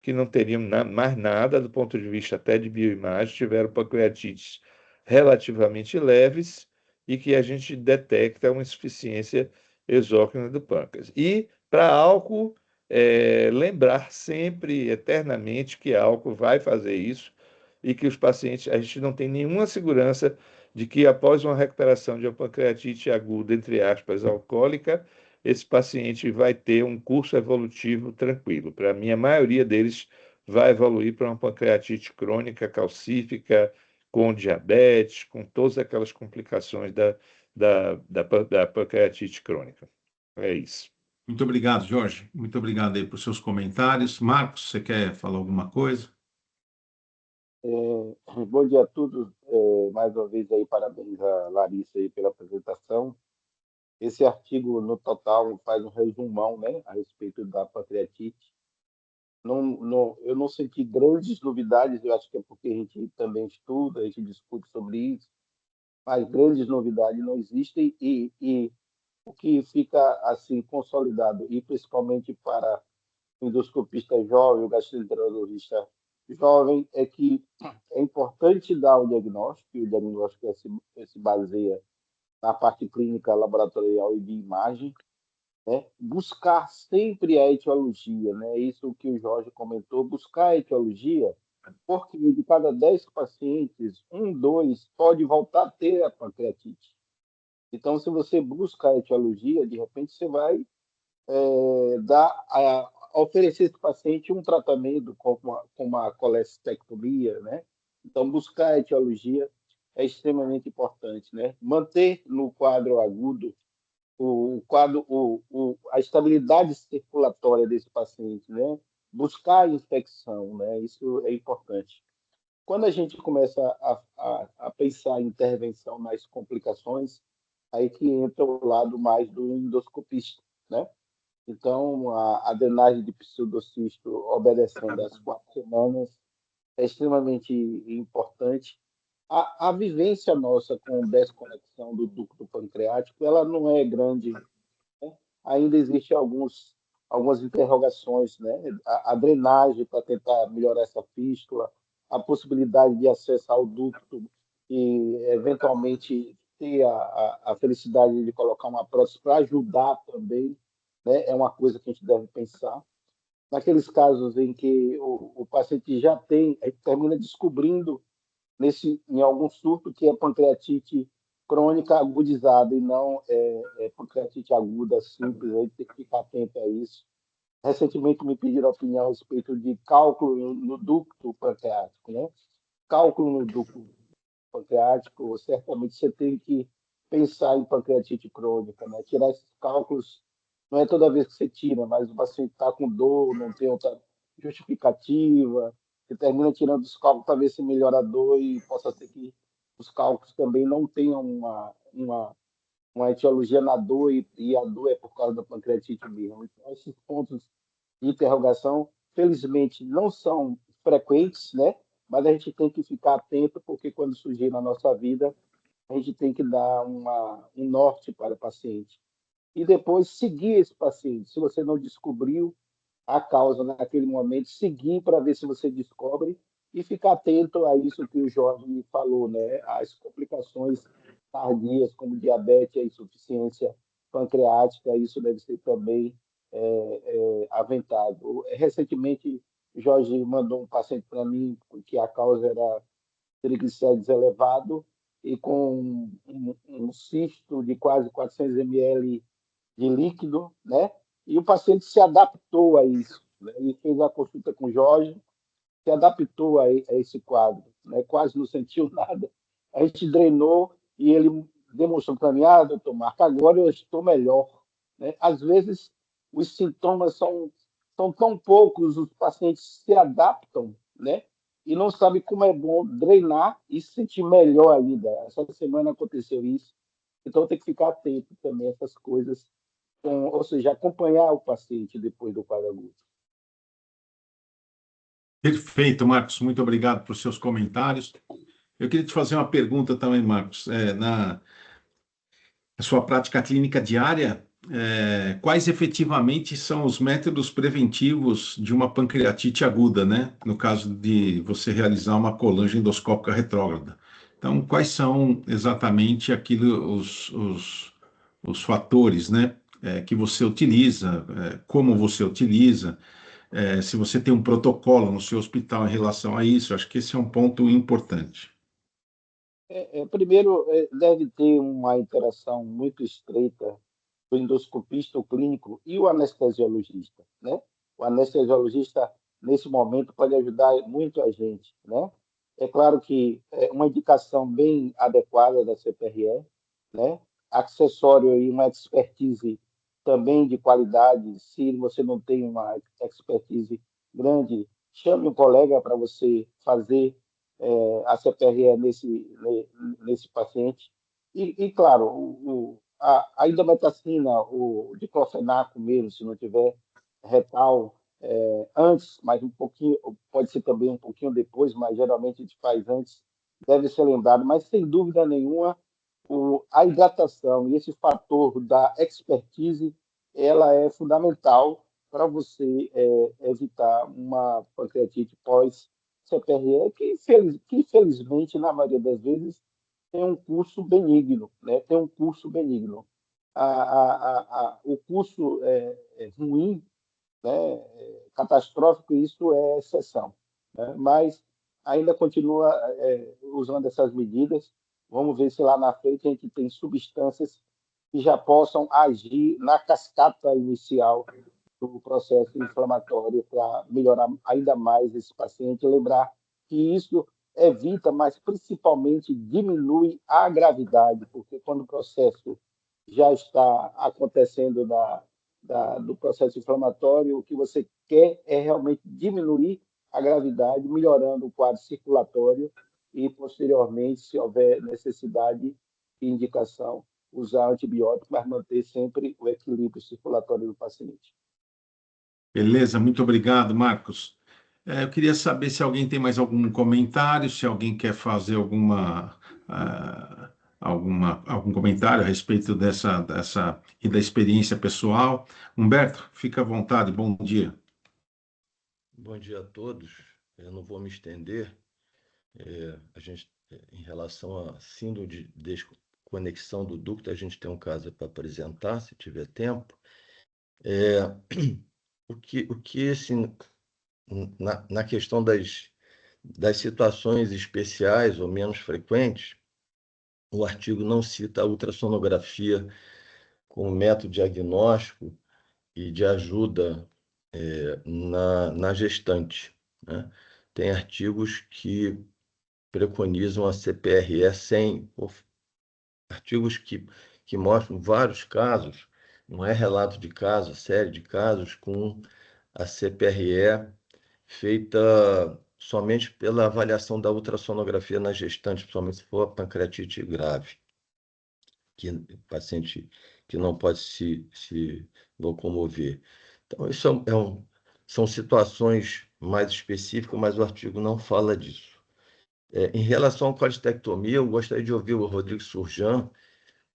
que não teriam mais nada do ponto de vista até de bioimagem, tiveram pancreatites relativamente leves e que a gente detecta uma insuficiência exócrina do pâncreas. E para álcool, lembrar sempre, eternamente, que álcool vai fazer isso e que os pacientes, a gente não tem nenhuma segurança de que após uma recuperação de uma pancreatite aguda, entre aspas, alcoólica, esse paciente vai ter um curso evolutivo tranquilo. Para mim, a maioria deles vai evoluir para uma pancreatite crônica, calcífica, com diabetes, com todas aquelas complicações da pancreatite crônica. É isso. Muito obrigado, Jorge. Muito obrigado aí por seus comentários. Marcos, você quer falar alguma coisa? Bom dia a todos. Mais uma vez aí, parabéns a Larissa aí pela apresentação. Esse artigo, no total, faz um resumão, né, a respeito da pancreatite. Eu não senti grandes novidades, eu acho que é porque a gente também estuda, a gente discute sobre isso, mas grandes novidades não existem e o que fica assim consolidado, e principalmente para o endoscopista jovem, o gastroenterologista jovem, é que é importante dar o diagnóstico, e o diagnóstico se baseia na parte clínica, laboratorial e de imagem, né? Buscar sempre a etiologia, né? Isso que o Jorge comentou, buscar a etiologia, porque de cada 10 pacientes, um, dois pode voltar a ter a pancreatite. Então, se você busca a etiologia, de repente você vai oferecer esse paciente um tratamento com uma colestectomia, né? Então, buscar a etiologia é extremamente importante, né? Manter no quadro agudo a estabilidade circulatória desse paciente, né? buscar a infecção, né? Isso é importante. Quando a gente começa a pensar em intervenção nas complicações, aí que entra o lado mais do endoscopista, né? Então, a drenagem de pseudocisto obedecendo às 4 semanas é extremamente importante. A vivência nossa com desconexão do ducto pancreático, ela não é grande, né? Ainda existem algumas interrogações, né? A drenagem para tentar melhorar essa fístula, a possibilidade de acessar o ducto e, eventualmente, ter a felicidade de colocar uma prótese para ajudar também, né? É uma coisa que a gente deve pensar. Naqueles casos em que o paciente já tem, aí termina descobrindo em algum surto que é pancreatite crônica agudizada e não pancreatite aguda simples, aí tem que ficar atento a isso. Recentemente me pediram opinião a respeito de cálculo no ducto pancreático, né? Cálculo no ducto pancreático, certamente você tem que pensar em pancreatite crônica, né? Tirar esses cálculos não é toda vez que você tira, mas o paciente está com dor, não tem outra justificativa, você termina tirando os cálculos para ver se melhora a dor e possa ser que os cálculos também não tenham uma etiologia na dor e a dor é por causa da pancreatite mesmo. Então, esses pontos de interrogação, felizmente, não são frequentes, né? Mas a gente tem que ficar atento, porque quando surgir na nossa vida, a gente tem que dar um norte para o paciente. E depois seguir esse paciente. Se você não descobriu a causa naquele momento, seguir para ver se você descobre e ficar atento a isso que o Jorge falou, né? As complicações tardias, como diabetes e insuficiência pancreática, isso deve ser também aventado. Recentemente, Jorge mandou um paciente para mim que a causa era triglicérides elevado e com um cisto de quase 400 ml de líquido, né? E o paciente se adaptou a isso, né? E fez a consulta com o Jorge, se adaptou a esse quadro, né? Quase não sentiu nada. A gente drenou e ele demonstrou para mim, doutor Marco, agora eu estou melhor, né? Às vezes, os sintomas são tão poucos, os pacientes se adaptam, né? E não sabem como é bom drenar e se sentir melhor ainda. Essa semana aconteceu isso. Então, tem que ficar atento também a essas coisas, ou seja, acompanhar o paciente depois do quadro agudo. Perfeito, Marcos. Muito obrigado por seus comentários. Eu queria te fazer uma pergunta também, Marcos. Na sua prática clínica diária, quais efetivamente são os métodos preventivos de uma pancreatite aguda, né? No caso de você realizar uma colange endoscópica retrógrada. Então, quais são exatamente os fatores, né? Que você utiliza, como você utiliza, se você tem um protocolo no seu hospital em relação a isso, acho que esse é um ponto importante. Primeiro, deve ter uma interação muito estreita do endoscopista, o clínico e o anestesiologista, né? O anestesiologista, nesse momento, pode ajudar muito a gente, né? É claro que é uma indicação bem adequada da CPRE, né? Acessório e uma expertise também de qualidade. Se você não tem uma expertise grande, chame um colega para você fazer a CPRE nesse paciente. E claro, a indometacina, o diclofenaco mesmo, se não tiver retal, antes, mas um pouquinho, pode ser também um pouquinho depois, mas geralmente a gente faz antes, deve ser lembrado. Mas, sem dúvida nenhuma, a hidratação e esse fator da expertise, ela é fundamental para você evitar uma pancreatite pós-CPRE, que infelizmente, na maioria das vezes, tem um curso benigno, né? Tem um curso benigno. O curso ruim, né? Catastrófico, isso é exceção, né? Mas ainda continua usando essas medidas. Vamos ver se lá na frente a gente tem substâncias que já possam agir na cascata inicial do processo inflamatório para melhorar ainda mais esse paciente. Lembrar que isso evita, mas principalmente diminui a gravidade, porque quando o processo já está acontecendo do processo inflamatório, o que você quer é realmente diminuir a gravidade, melhorando o quadro circulatório e, posteriormente, se houver necessidade e indicação, usar antibiótico, mas manter sempre o equilíbrio circulatório do paciente. Beleza, muito obrigado, Marcos. Eu queria saber se alguém tem mais algum comentário, se alguém quer fazer algum comentário a respeito dessa e da experiência pessoal. Humberto, fica à vontade, bom dia. Bom dia a todos. Eu não vou me estender. A gente, em relação à síndrome de desconexão do ducto, a gente tem um caso para apresentar, se tiver tempo. Assim, na questão das situações especiais ou menos frequentes, o artigo não cita a ultrassonografia como método diagnóstico e de ajuda na gestante, né? Tem artigos que preconizam a CPRE artigos que mostram vários casos, não é relato de casos, série de casos com a CPRE feita somente pela avaliação da ultrassonografia na gestante, principalmente se for a pancreatite grave, que paciente que não pode se locomover. Então, isso são situações mais específicas, mas o artigo não fala disso. Em relação à colestectomia, eu gostaria de ouvir o Rodrigo Surjan,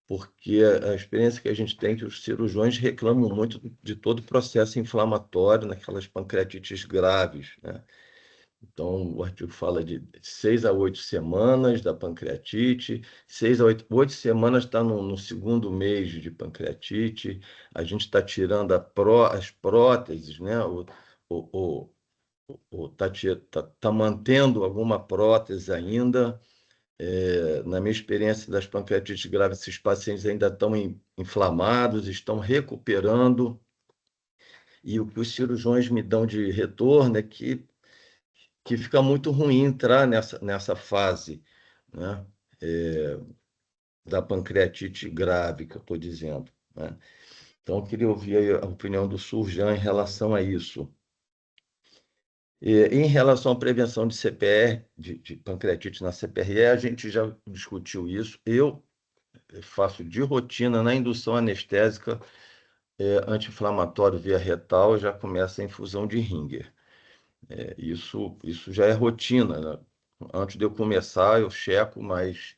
porque a experiência que a gente tem é que os cirurgiões reclamam muito de todo o processo inflamatório naquelas pancreatites graves, né? Então, o artigo fala de 6 a 8 semanas da pancreatite, 6 a 8 semanas está no segundo mês de pancreatite, a gente está tirando as próteses, né? Tá mantendo alguma prótese ainda. Na minha experiência das pancreatites graves, esses pacientes ainda estão inflamados, estão recuperando, e o que os cirurgiões me dão de retorno é que fica muito ruim entrar nessa fase, né? Da pancreatite grave que eu estou dizendo, né? Então, eu queria ouvir a opinião do Surjan em relação a isso. Em relação à prevenção de CPR, de pancreatite na CPRE, a gente já discutiu isso. Eu faço de rotina na indução anestésica anti-inflamatório via retal, já começa a infusão de Ringer. Isso já é rotina, né? Antes de eu começar, eu checo, mas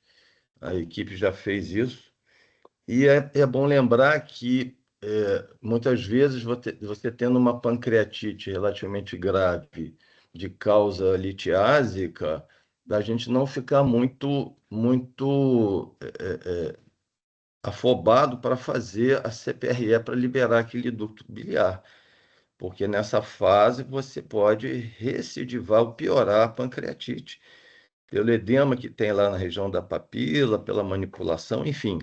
a equipe já fez isso. E é bom lembrar que muitas vezes você tendo uma pancreatite relativamente grave de causa litiásica, a gente não ficar muito afobado para fazer a CPRE para liberar aquele ducto biliar, porque nessa fase você pode recidivar ou piorar a pancreatite, pelo edema que tem lá na região da papila, pela manipulação, enfim.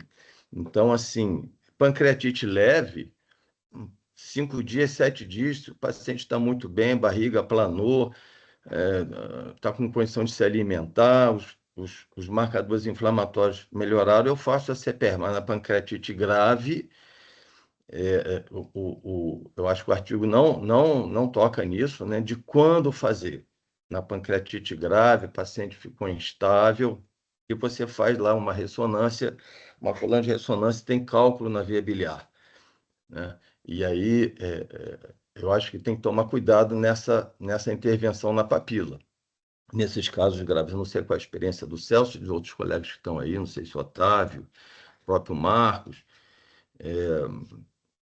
Então, assim, pancreatite leve, 5 dias, 7 dias, o paciente está muito bem, barriga planou, está com condição de se alimentar, os marcadores inflamatórios melhoraram, eu faço a CPR, mas na pancreatite grave, eu acho que o artigo não toca nisso, né, de quando fazer. Na pancreatite grave, o paciente ficou instável, e você faz lá uma ressonância, uma coluna de ressonância tem cálculo na via biliar, né? E aí eu acho que tem que tomar cuidado nessa intervenção na papila. Nesses casos graves, eu não sei qual a experiência do Celso e dos outros colegas que estão aí, não sei se o Otávio, o próprio Marcos,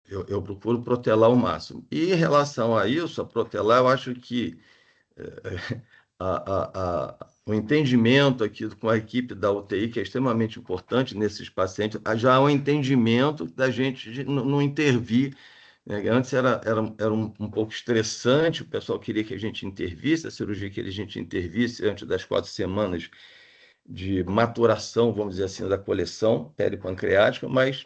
eu procuro protelar o máximo. E em relação a isso, a protelar, eu acho que o entendimento aqui com a equipe da UTI, que é extremamente importante nesses pacientes, já há um entendimento da gente de não intervir, né? Antes era um pouco estressante, o pessoal queria que a gente intervisse, a cirurgia queria que a gente intervisse antes das 4 semanas de maturação, vamos dizer assim, da coleção peripancreática, mas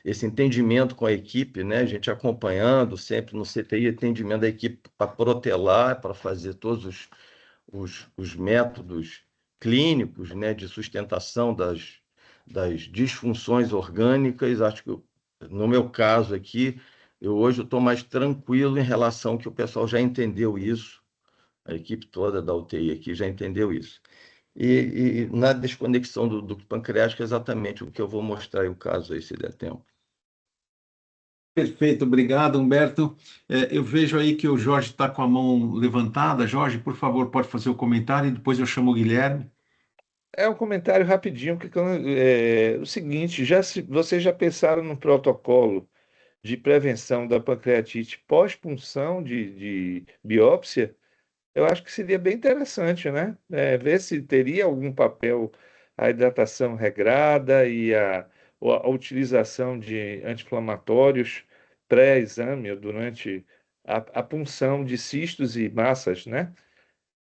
esse entendimento com a equipe, né? A gente acompanhando sempre no CTI, entendimento da equipe para protelar, para fazer todos os métodos clínicos, né, de sustentação das disfunções orgânicas. Acho que no meu caso aqui, hoje eu estou mais tranquilo em relação que o pessoal já entendeu isso, a equipe toda da UTI aqui já entendeu isso. E na desconexão do pancreático, é exatamente o que eu vou mostrar aí o caso aí, se der tempo. Perfeito, obrigado, Humberto. Eu vejo aí que o Jorge está com a mão levantada. Jorge, por favor, pode fazer o comentário e depois eu chamo o Guilherme. É um comentário rapidinho, porque o seguinte, vocês já pensaram no protocolo de prevenção da pancreatite pós-punção de biópsia? Eu acho que seria bem interessante, né? Ver se teria algum papel a hidratação regrada e a utilização de anti-inflamatórios pré-exame ou durante a punção de cistos e massas, né?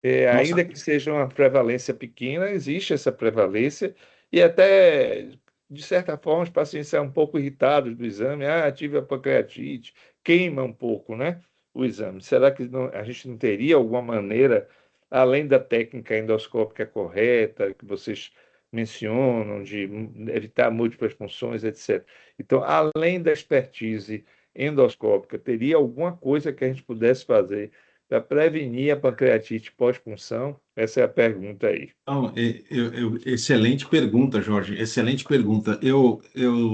Nossa, Ainda que seja uma prevalência pequena, existe essa prevalência, e até, de certa forma, os pacientes saem um pouco irritados do exame. Ah, tive a pancreatite, queima um pouco, né, o exame. Será que a gente não teria alguma maneira, além da técnica endoscópica correta, que vocês mencionam, de evitar múltiplas funções, etc. Então, além da expertise endoscópica, teria alguma coisa que a gente pudesse fazer para prevenir a pancreatite pós-punção? Essa é a pergunta aí. não, excelente pergunta, Jorge. Excelente pergunta. Eu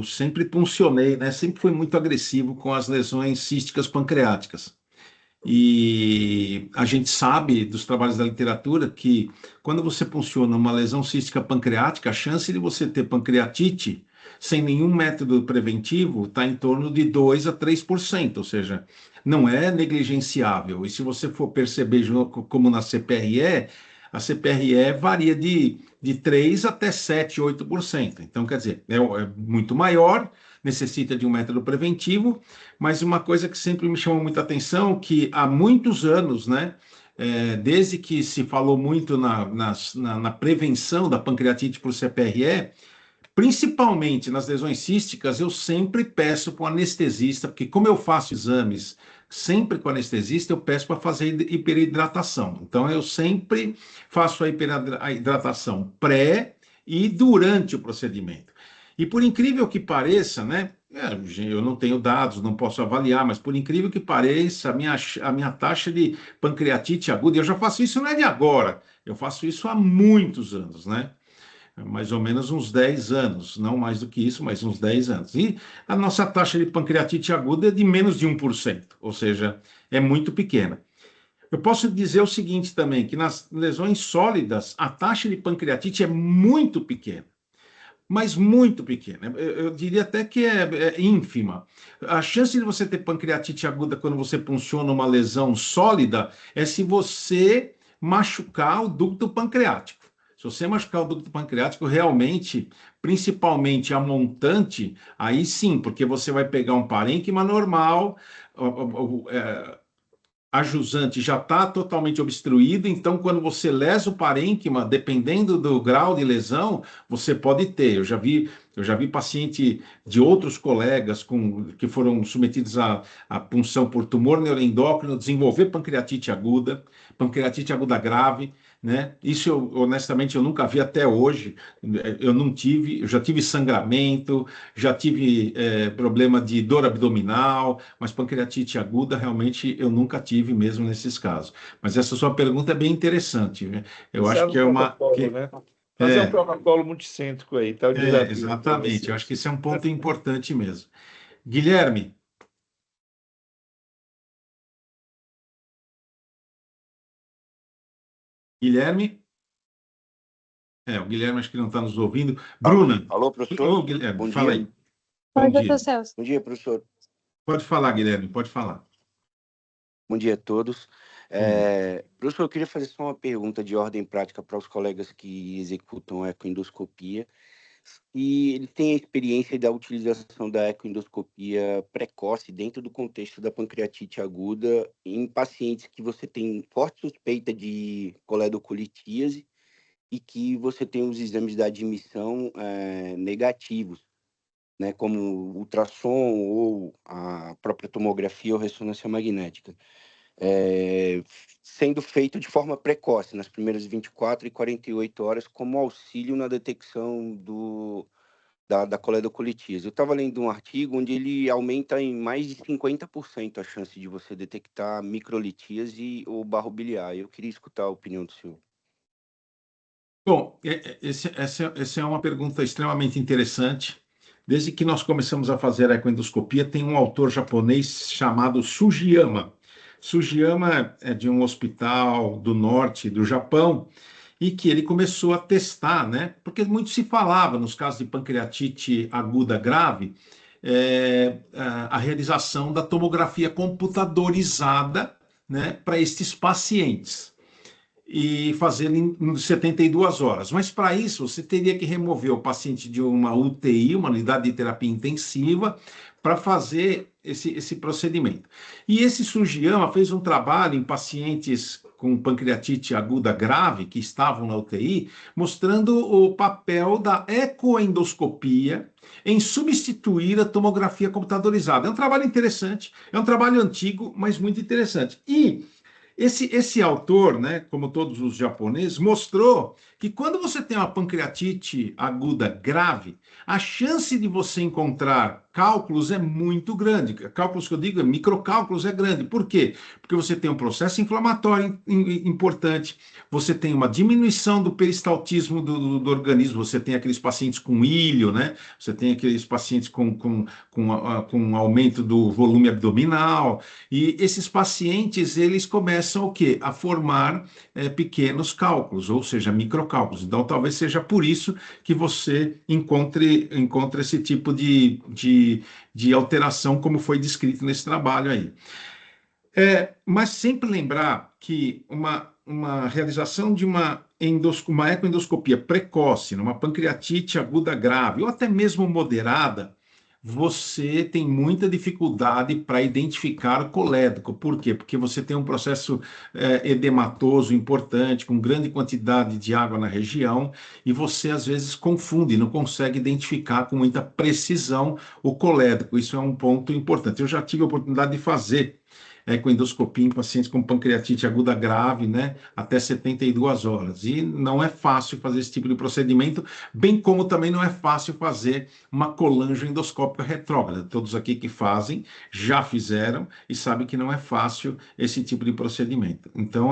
sempre puncionei, né? Sempre fui muito agressivo com as lesões císticas pancreáticas. E a gente sabe dos trabalhos da literatura que quando você punciona uma lesão cística pancreática, a chance de você ter pancreatite sem nenhum método preventivo está em torno de 2 a 3%, ou seja, não é negligenciável. E se você for perceber, como na CPRE, a CPRE varia de 3 até 7, 8%. Então, quer dizer, é muito maior, necessita de um método preventivo, mas uma coisa que sempre me chamou muita atenção, que há muitos anos, né, desde que se falou muito na prevenção da pancreatite por CPRE, principalmente nas lesões císticas, eu sempre peço para o anestesista, porque como eu faço exames sempre com anestesista, eu peço para fazer hiperidratação. Então, eu sempre faço a hidratação pré e durante o procedimento. E por incrível que pareça, né? Eu não tenho dados, não posso avaliar, mas por incrível que pareça, a minha taxa de pancreatite aguda, eu já faço isso não é de agora, eu faço isso há muitos anos, né? Mais ou menos uns 10 anos, não mais do que isso, mas uns 10 anos. E a nossa taxa de pancreatite aguda é de menos de 1%, ou seja, é muito pequena. Eu posso dizer o seguinte também, que nas lesões sólidas, a taxa de pancreatite é muito pequena, mas muito pequena. Eu diria até que é ínfima. A chance de você ter pancreatite aguda quando você punciona uma lesão sólida é se você machucar o ducto pancreático. Se você machucar o ducto pancreático, realmente, principalmente a montante, aí sim, porque você vai pegar um parênquima normal, a jusante já está totalmente obstruída, então quando você lesa o parênquima, dependendo do grau de lesão, você pode ter. Eu já vi paciente de outros colegas que foram submetidos à punção por tumor neuroendócrino desenvolver pancreatite aguda grave, né? Isso honestamente eu nunca vi até hoje. Eu não tive, eu já tive sangramento, já tive problema de dor abdominal, mas pancreatite aguda realmente eu nunca tive mesmo nesses casos. Mas essa sua pergunta é bem interessante, né? Eu acho Pensar no que é uma protocolo, né? Fazer um é, protocolo multicêntrico aí, tá o desafio para exatamente. Eu acho que vocês. esse é um ponto importante mesmo. Guilherme, Guilherme, o Guilherme acho que não está nos ouvindo. Alô, Bruna, alô, professor? ô Guilherme, Bom fala dia. aí. Oi, Bom doutor dia. Celso. Bom dia, professor. Pode falar, Guilherme, pode falar. Bom dia a todos. Bom dia. Professor, eu queria fazer só uma pergunta de ordem prática para os colegas que executam ecoendoscopia. E ele tem a experiência da utilização da ecoendoscopia precoce dentro do contexto da pancreatite aguda em pacientes que você tem forte suspeita de coledocolitíase e que você tem os exames da admissão negativos, né, como ultrassom ou a própria tomografia ou ressonância magnética, sendo feito de forma precoce, nas primeiras 24 e 48 horas, como auxílio na detecção da coledocolitíase. Eu estava lendo um artigo onde ele aumenta em mais de 50% a chance de você detectar microlitíase ou barro biliar. Eu queria escutar a opinião do senhor. Bom, essa é uma pergunta extremamente interessante. Desde que nós começamos a fazer a ecoendoscopia, tem um autor japonês chamado Sugiyama. Sugiyama é de um hospital do norte do Japão, e que ele começou a testar, né? Porque muito se falava nos casos de pancreatite aguda grave, a realização da tomografia computadorizada, né, para estes pacientes e fazendo em 72 horas. Mas para isso, você teria que remover o paciente de uma UTI, uma unidade de terapia intensiva, para fazer esse procedimento. E esse Sugiyama fez um trabalho em pacientes com pancreatite aguda grave, que estavam na UTI, mostrando o papel da ecoendoscopia em substituir a tomografia computadorizada. É um trabalho interessante, é um trabalho antigo, mas muito interessante. E esse autor, né, como todos os japoneses, mostrou que quando você tem uma pancreatite aguda grave, a chance de você encontrar cálculos é muito grande. Cálculos que eu digo, microcálculos é grande. Por quê? Porque você tem um processo inflamatório importante, você tem uma diminuição do peristaltismo do organismo, você tem aqueles pacientes com ilho, né? Você tem aqueles pacientes com aumento do volume abdominal, e esses pacientes, eles começam o quê? A formar pequenos cálculos, ou seja, microcálculos. Então, talvez seja por isso que você encontre esse tipo de alteração, como foi descrito nesse trabalho aí. Mas sempre lembrar que uma realização de uma ecoendoscopia precoce, numa pancreatite aguda grave, ou até mesmo moderada, você tem muita dificuldade para identificar o colédoco. Por quê? Porque você tem um processo edematoso importante, com grande quantidade de água na região, e você às vezes confunde, não consegue identificar com muita precisão o colédoco. Isso é um ponto importante. Eu já tive a oportunidade de fazer ecoendoscopia em pacientes com pancreatite aguda grave, né, até 72 horas. E não é fácil fazer esse tipo de procedimento, bem como também não é fácil fazer uma colangioendoscópica retrógrada. Todos aqui que fazem já fizeram e sabem que não é fácil esse tipo de procedimento. Então,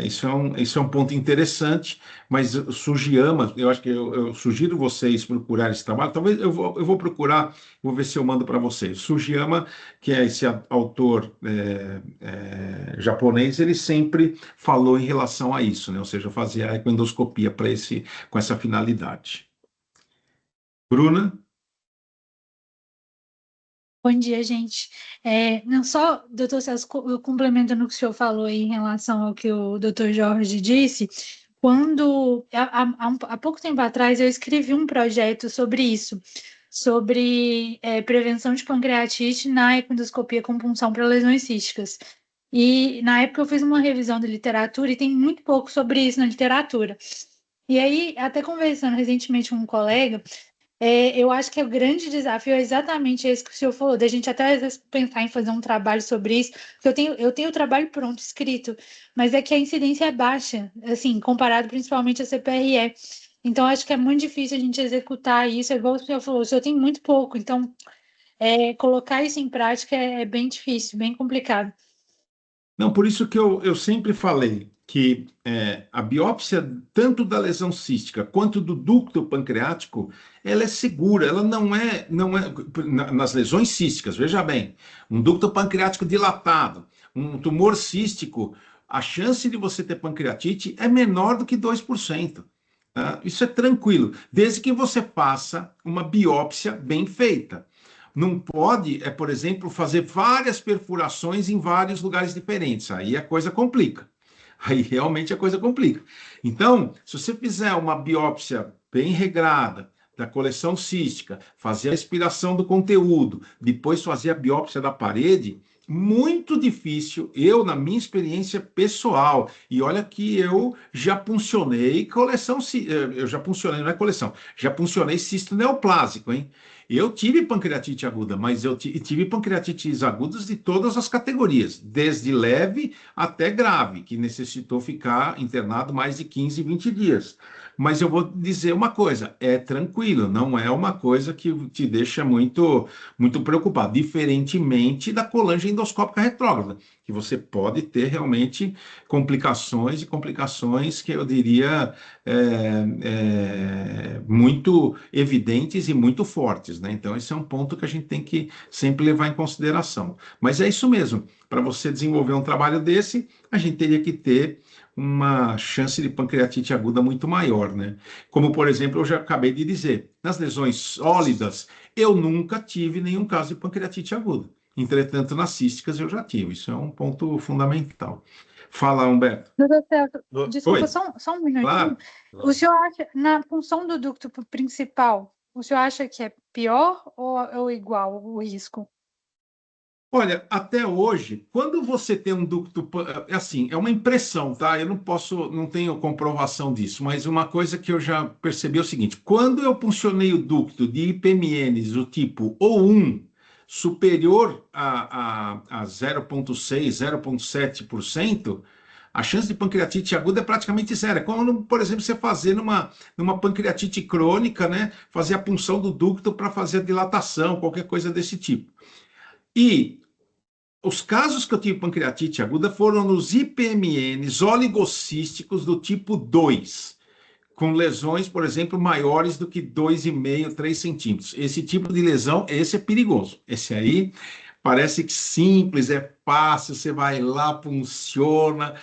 isso é um ponto interessante, mas Sugiyama, eu acho que eu sugiro vocês procurar esse trabalho. Talvez eu vou procurar, vou ver se eu mando para vocês. Sugiyama, que é esse autor japonês, ele sempre falou em relação a isso, né? Ou seja, fazer a ecoendoscopia com essa finalidade. Bruna? Bom dia, gente. Não só, doutor Celso, complementando o que o senhor falou aí em relação ao que o doutor Jorge disse, quando, há pouco tempo atrás, eu escrevi um projeto sobre isso, sobre prevenção de pancreatite na ecoendoscopia com punção para lesões císticas. E, na época, eu fiz uma revisão da literatura e tem muito pouco sobre isso na literatura. E aí, até conversando recentemente com um colega, eu acho que o grande desafio é exatamente esse que o senhor falou, da gente até às vezes pensar em fazer um trabalho sobre isso, porque eu tenho o trabalho pronto, escrito, mas é que a incidência é baixa, assim, comparado principalmente a CPRE. Então, acho que é muito difícil a gente executar isso, igual o senhor falou, o senhor tem muito pouco, então, colocar isso em prática é bem difícil, bem complicado. Não, por isso que eu sempre falei que a biópsia, tanto da lesão cística quanto do ducto pancreático, ela é segura, ela não é nas lesões císticas, veja bem, um ducto pancreático dilatado, um tumor cístico, a chance de você ter pancreatite é menor do que 2%. Tá? Isso é tranquilo, desde que você faça uma biópsia bem feita. Não pode, por exemplo, fazer várias perfurações em vários lugares diferentes. Aí a coisa complica. Aí realmente a coisa complica. Então, se você fizer uma biópsia bem regrada da coleção cística, fazer a expiração do conteúdo, depois fazer a biópsia da parede, muito difícil, na minha experiência pessoal, e olha que eu já puncionei coleção, eu já puncionei, não é coleção, já puncionei cisto neoplásico, hein? Eu tive pancreatite aguda, mas eu tive pancreatites agudas de todas as categorias, desde leve até grave, que necessitou ficar internado mais de 15, 20 dias. mas eu vou dizer uma coisa, é tranquilo, não é uma coisa que te deixa muito, muito preocupado, diferentemente da colange endoscópica retrógrada, que você pode ter realmente complicações e complicações que eu diria muito evidentes e muito fortes, né? Então, esse é um ponto que a gente tem que sempre levar em consideração. Mas é isso mesmo, para você desenvolver um trabalho desse, a gente teria que ter uma chance de pancreatite aguda muito maior, né? Como, por exemplo, eu já acabei de dizer, nas lesões sólidas, eu nunca tive nenhum caso de pancreatite aguda. Entretanto, nas císticas eu já tive. Isso é um ponto fundamental. Fala, Humberto. Doutor Celso, desculpa, Oi, só um minutinho. claro. O senhor acha, na função do ducto principal, o senhor acha que é pior ou igual o risco? Olha, até hoje, quando você tem um ducto, assim, é uma impressão, tá? Eu não tenho comprovação disso, mas uma coisa que eu já percebi é o seguinte: quando eu puncionei o ducto de IPMNs do tipo O1 superior a 0,6, 0,7%, a chance de pancreatite aguda é praticamente zero. É como, por exemplo, você fazer numa pancreatite crônica, né? Fazer a punção do ducto para fazer a dilatação, qualquer coisa desse tipo. E os casos que eu tive pancreatite aguda foram nos IPMNs oligocísticos do tipo 2, com lesões, por exemplo, maiores do que 2,5, 3 centímetros. Esse tipo de lesão, esse é perigoso. Esse aí parece que simples, é fácil, você vai lá, funciona,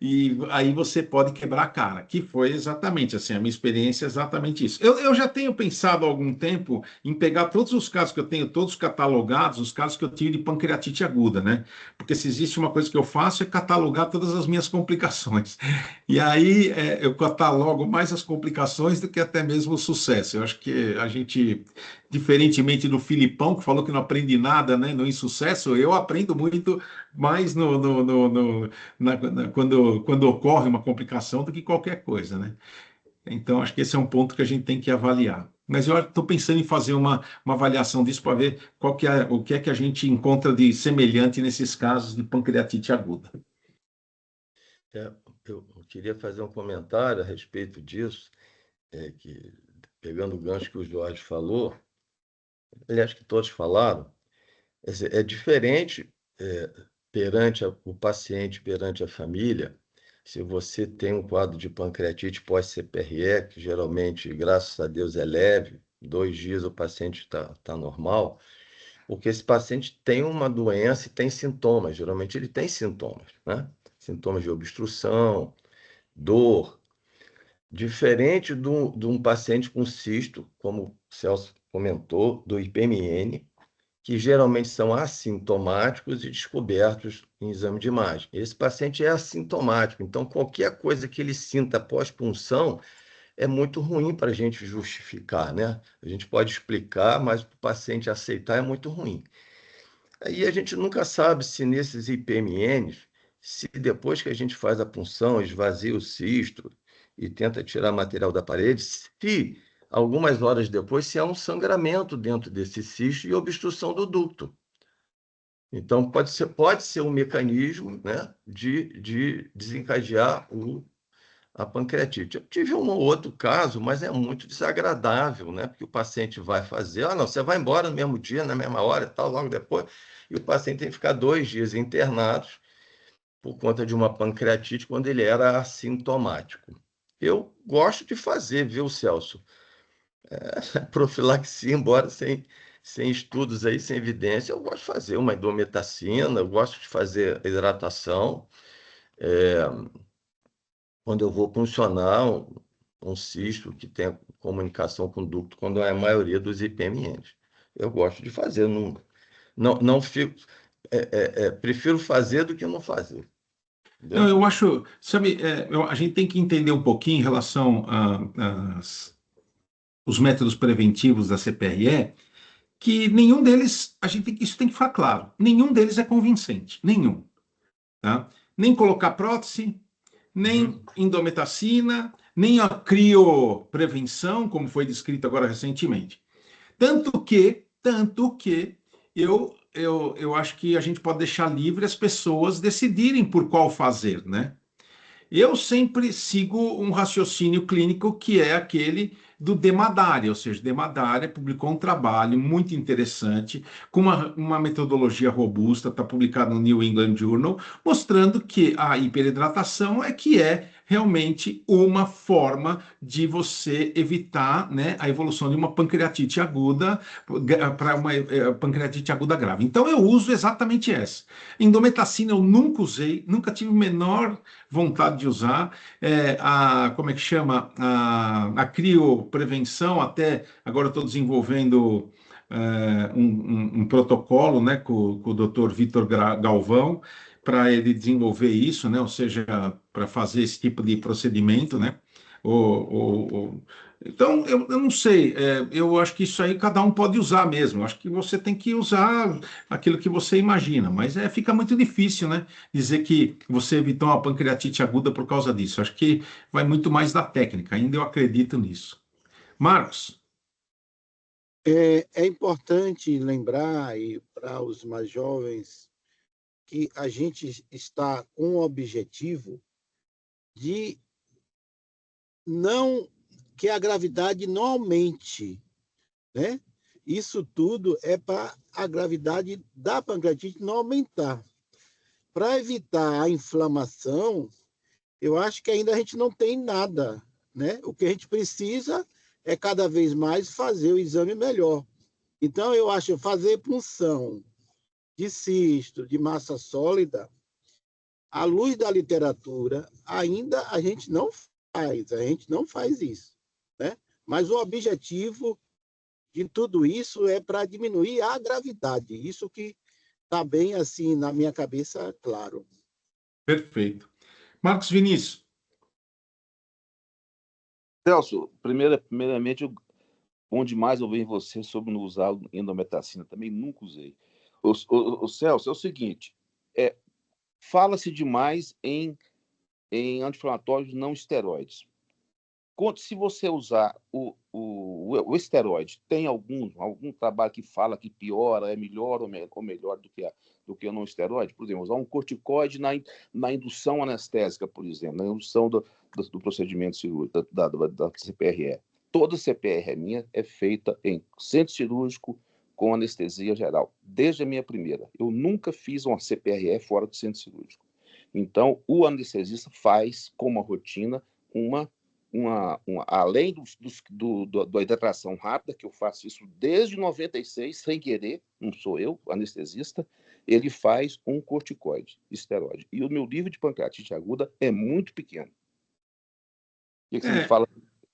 e aí você pode quebrar a cara, que foi exatamente assim, a minha experiência é exatamente isso. Eu já tenho pensado há algum tempo em pegar todos os casos que eu tenho, todos catalogados, os casos que eu tive de pancreatite aguda, né? Porque se existe uma coisa que eu faço é catalogar todas as minhas complicações. E aí eu catalogo mais as complicações do que até mesmo o sucesso. Eu acho que a gente, diferentemente do Filipão, que falou que não aprende nada, né, no insucesso, eu aprendo muito mais quando ocorre uma complicação do que qualquer coisa, né? Então, acho que esse é um ponto que a gente tem que avaliar. Mas eu estou pensando em fazer uma avaliação disso para ver o que é que a gente encontra de semelhante nesses casos de pancreatite aguda. Eu queria fazer um comentário a respeito disso, que, pegando o gancho que o Jorge falou, aliás, que todos falaram, é diferente perante o paciente, perante a família, se você tem um quadro de pancreatite pós-CPRE, que geralmente, graças a Deus, é leve, 2 dias o paciente está normal, porque esse paciente tem uma doença e tem sintomas, geralmente ele tem sintomas, né? Sintomas de obstrução, dor, diferente de um paciente com cisto, como o Celso comentou, do IPMN, que geralmente são assintomáticos e descobertos em exame de imagem. Esse paciente é assintomático, então qualquer coisa que ele sinta pós-punção é muito ruim para a gente justificar, né? A gente pode explicar, mas para o paciente aceitar é muito ruim. Aí a gente nunca sabe se nesses IPMNs, se depois que a gente faz a punção, esvazia o cisto e tenta tirar material da parede, se algumas horas depois, se há um sangramento dentro desse cisto e obstrução do ducto. Então, pode ser um mecanismo, né, de desencadear a pancreatite. Eu tive um ou outro caso, mas é muito desagradável, né? Porque o paciente vai fazer, não, você vai embora no mesmo dia, na mesma hora, tal, logo depois, e o paciente tem que ficar 2 dias internados por conta de uma pancreatite quando ele era assintomático. Eu gosto de fazer, viu, Celso? Profilaxia, embora sem estudos aí, sem evidência, eu gosto de fazer uma indometacina, eu gosto de fazer hidratação. Quando eu vou puncionar um cisto que tem comunicação com o ducto, quando é a maioria dos IPMNs. Eu gosto de fazer, não fico, prefiro fazer do que não fazer. Entendeu? Não, eu acho, sabe, a gente tem que entender um pouquinho em relação os métodos preventivos da CPRE, que nenhum deles, isso tem que ficar claro, nenhum deles é convincente, nenhum, tá? Nem colocar prótese, nem indometacina, nem a crioprevenção, como foi descrito agora recentemente. Tanto que eu acho que a gente pode deixar livre as pessoas decidirem por qual fazer, né? Eu sempre sigo um raciocínio clínico que é aquele do Demadare, ou seja, Demadare publicou um trabalho muito interessante, com uma metodologia robusta, está publicado no New England Journal, mostrando que a hiperidratação é realmente uma forma de você evitar, né, a evolução de uma pancreatite aguda para uma pancreatite aguda grave. Então eu uso exatamente essa. Indometacina eu nunca usei, nunca tive o menor vontade de usar. Como é que chama? A crioprevenção, até agora estou desenvolvendo um protocolo, né, com o Dr. Vitor Galvão, para ele desenvolver isso, né, ou seja, para fazer esse tipo de procedimento, né? Então, eu não sei, eu acho que isso aí cada um pode usar mesmo. Eu acho que você tem que usar aquilo que você imagina, mas fica muito difícil, né? Dizer que você evitou uma pancreatite aguda por causa disso. Acho que vai muito mais da técnica, ainda eu acredito nisso. Marcos, É importante lembrar, e para os mais jovens, que a gente está com o objetivo de não que a gravidade não aumente, né? Isso tudo é para a gravidade da pancreatite não aumentar. Para evitar a inflamação, eu acho que ainda a gente não tem nada, né? O que a gente precisa é cada vez mais fazer o exame melhor. Então, eu acho fazer punção de cisto, de massa sólida, à luz da literatura, ainda a gente não faz isso, né? Mas o objetivo de tudo isso é para diminuir a gravidade. Isso que está bem assim na minha cabeça, claro. perfeito. Marcos Vinícius, Celso, primeiramente, bom demais ouvir você sobre não usar endometacina. Também nunca usei. O Celso, é o seguinte, fala-se demais em anti-inflamatórios não esteroides. Se você usar o esteroide, tem algum trabalho que fala que piora, é melhor ou melhor do que o não esteroide? Por exemplo, usar um corticoide na indução anestésica, por exemplo, na indução do procedimento cirúrgico, da CPRE. Toda CPRE minha é feita em centro cirúrgico com anestesia geral, desde a minha primeira. Eu nunca fiz uma CPRE fora do centro cirúrgico. Então, o anestesista faz, como rotina, além da hidratação rápida, que eu faço isso desde 96, sem querer, não sou eu, anestesista, ele faz um corticoide, esteroide. E o meu nível de pancreatite aguda é muito pequeno. O que você me fala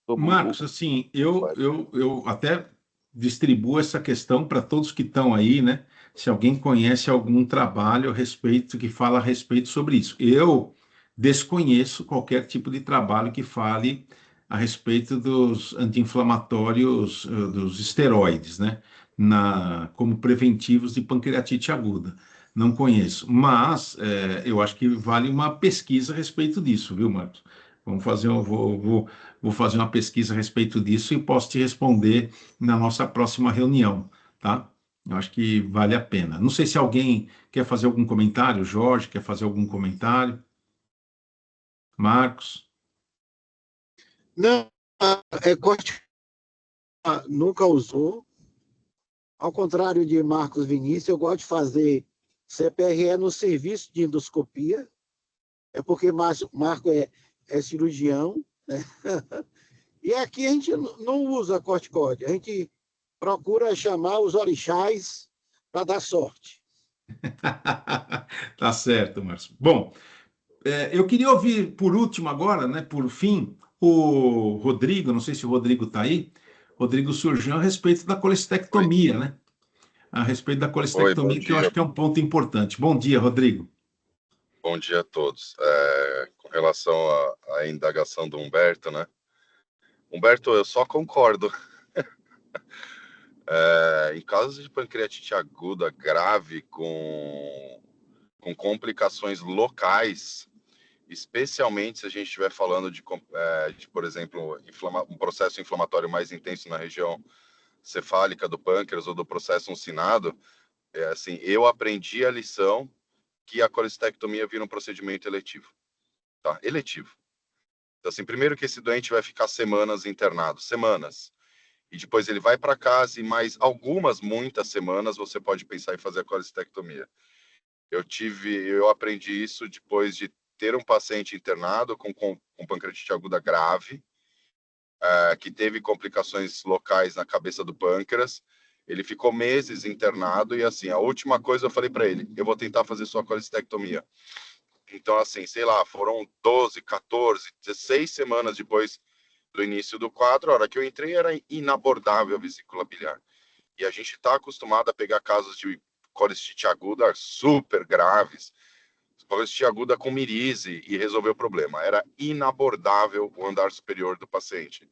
sobre Marcos, assim, eu até distribuo essa questão para todos que estão aí, né? Se alguém conhece algum trabalho a respeito, que fala a respeito sobre isso. Eu desconheço qualquer tipo de trabalho que fale a respeito dos anti-inflamatórios, dos esteroides, né? Como preventivos de pancreatite aguda. Não conheço, mas eu acho que vale uma pesquisa a respeito disso, viu, Marcos? Vamos fazer, vou fazer uma pesquisa a respeito disso e posso te responder na nossa próxima reunião, tá? Eu acho que vale a pena. Não sei se alguém quer fazer algum comentário, Jorge, quer fazer algum comentário? Marcos? Não, corte nunca usou. Ao contrário de Marcos Vinícius, eu gosto de fazer CPRE no serviço de endoscopia. É porque Marco é cirurgião, né? E aqui a gente não usa corticóide, a gente procura chamar os orixás para dar sorte. Tá certo, Márcio. Bom, eu queria ouvir por último agora, né, por fim, o Rodrigo, não sei se o Rodrigo está aí, Rodrigo Surgiu a respeito da Oi, colestectomia, né? A respeito da oi, bom colestectomia, que eu acho dia, que é um ponto importante. Bom dia, Rodrigo. bom dia a todos. Com relação à indagação do Humberto, né? Humberto, eu só concordo. Em casos de pancreatite aguda grave com complicações locais, especialmente se a gente estiver falando de, por exemplo, um processo inflamatório mais intenso na região cefálica do pâncreas ou do processo uncinado, assim, eu aprendi a lição que a colestectomia vira um procedimento eletivo. tá? Eletivo. Então, assim, primeiro que esse doente vai ficar semanas internado, semanas. E depois ele vai para casa e mais muitas semanas, você pode pensar em fazer a colestectomia. Eu aprendi isso depois de ter um paciente internado com pancreatite aguda grave, que teve complicações locais na cabeça do pâncreas. Ele ficou meses internado e, assim, a última coisa eu falei para ele, eu vou tentar fazer sua colestectomia. Então, assim, sei lá, foram 12, 14, 16 semanas depois do início do quadro. A hora que eu entrei era inabordável a vesícula biliar. E a gente está acostumado a pegar casos de colestite aguda super graves, colestite aguda com mirise, e resolver o problema. Era inabordável o andar superior do paciente.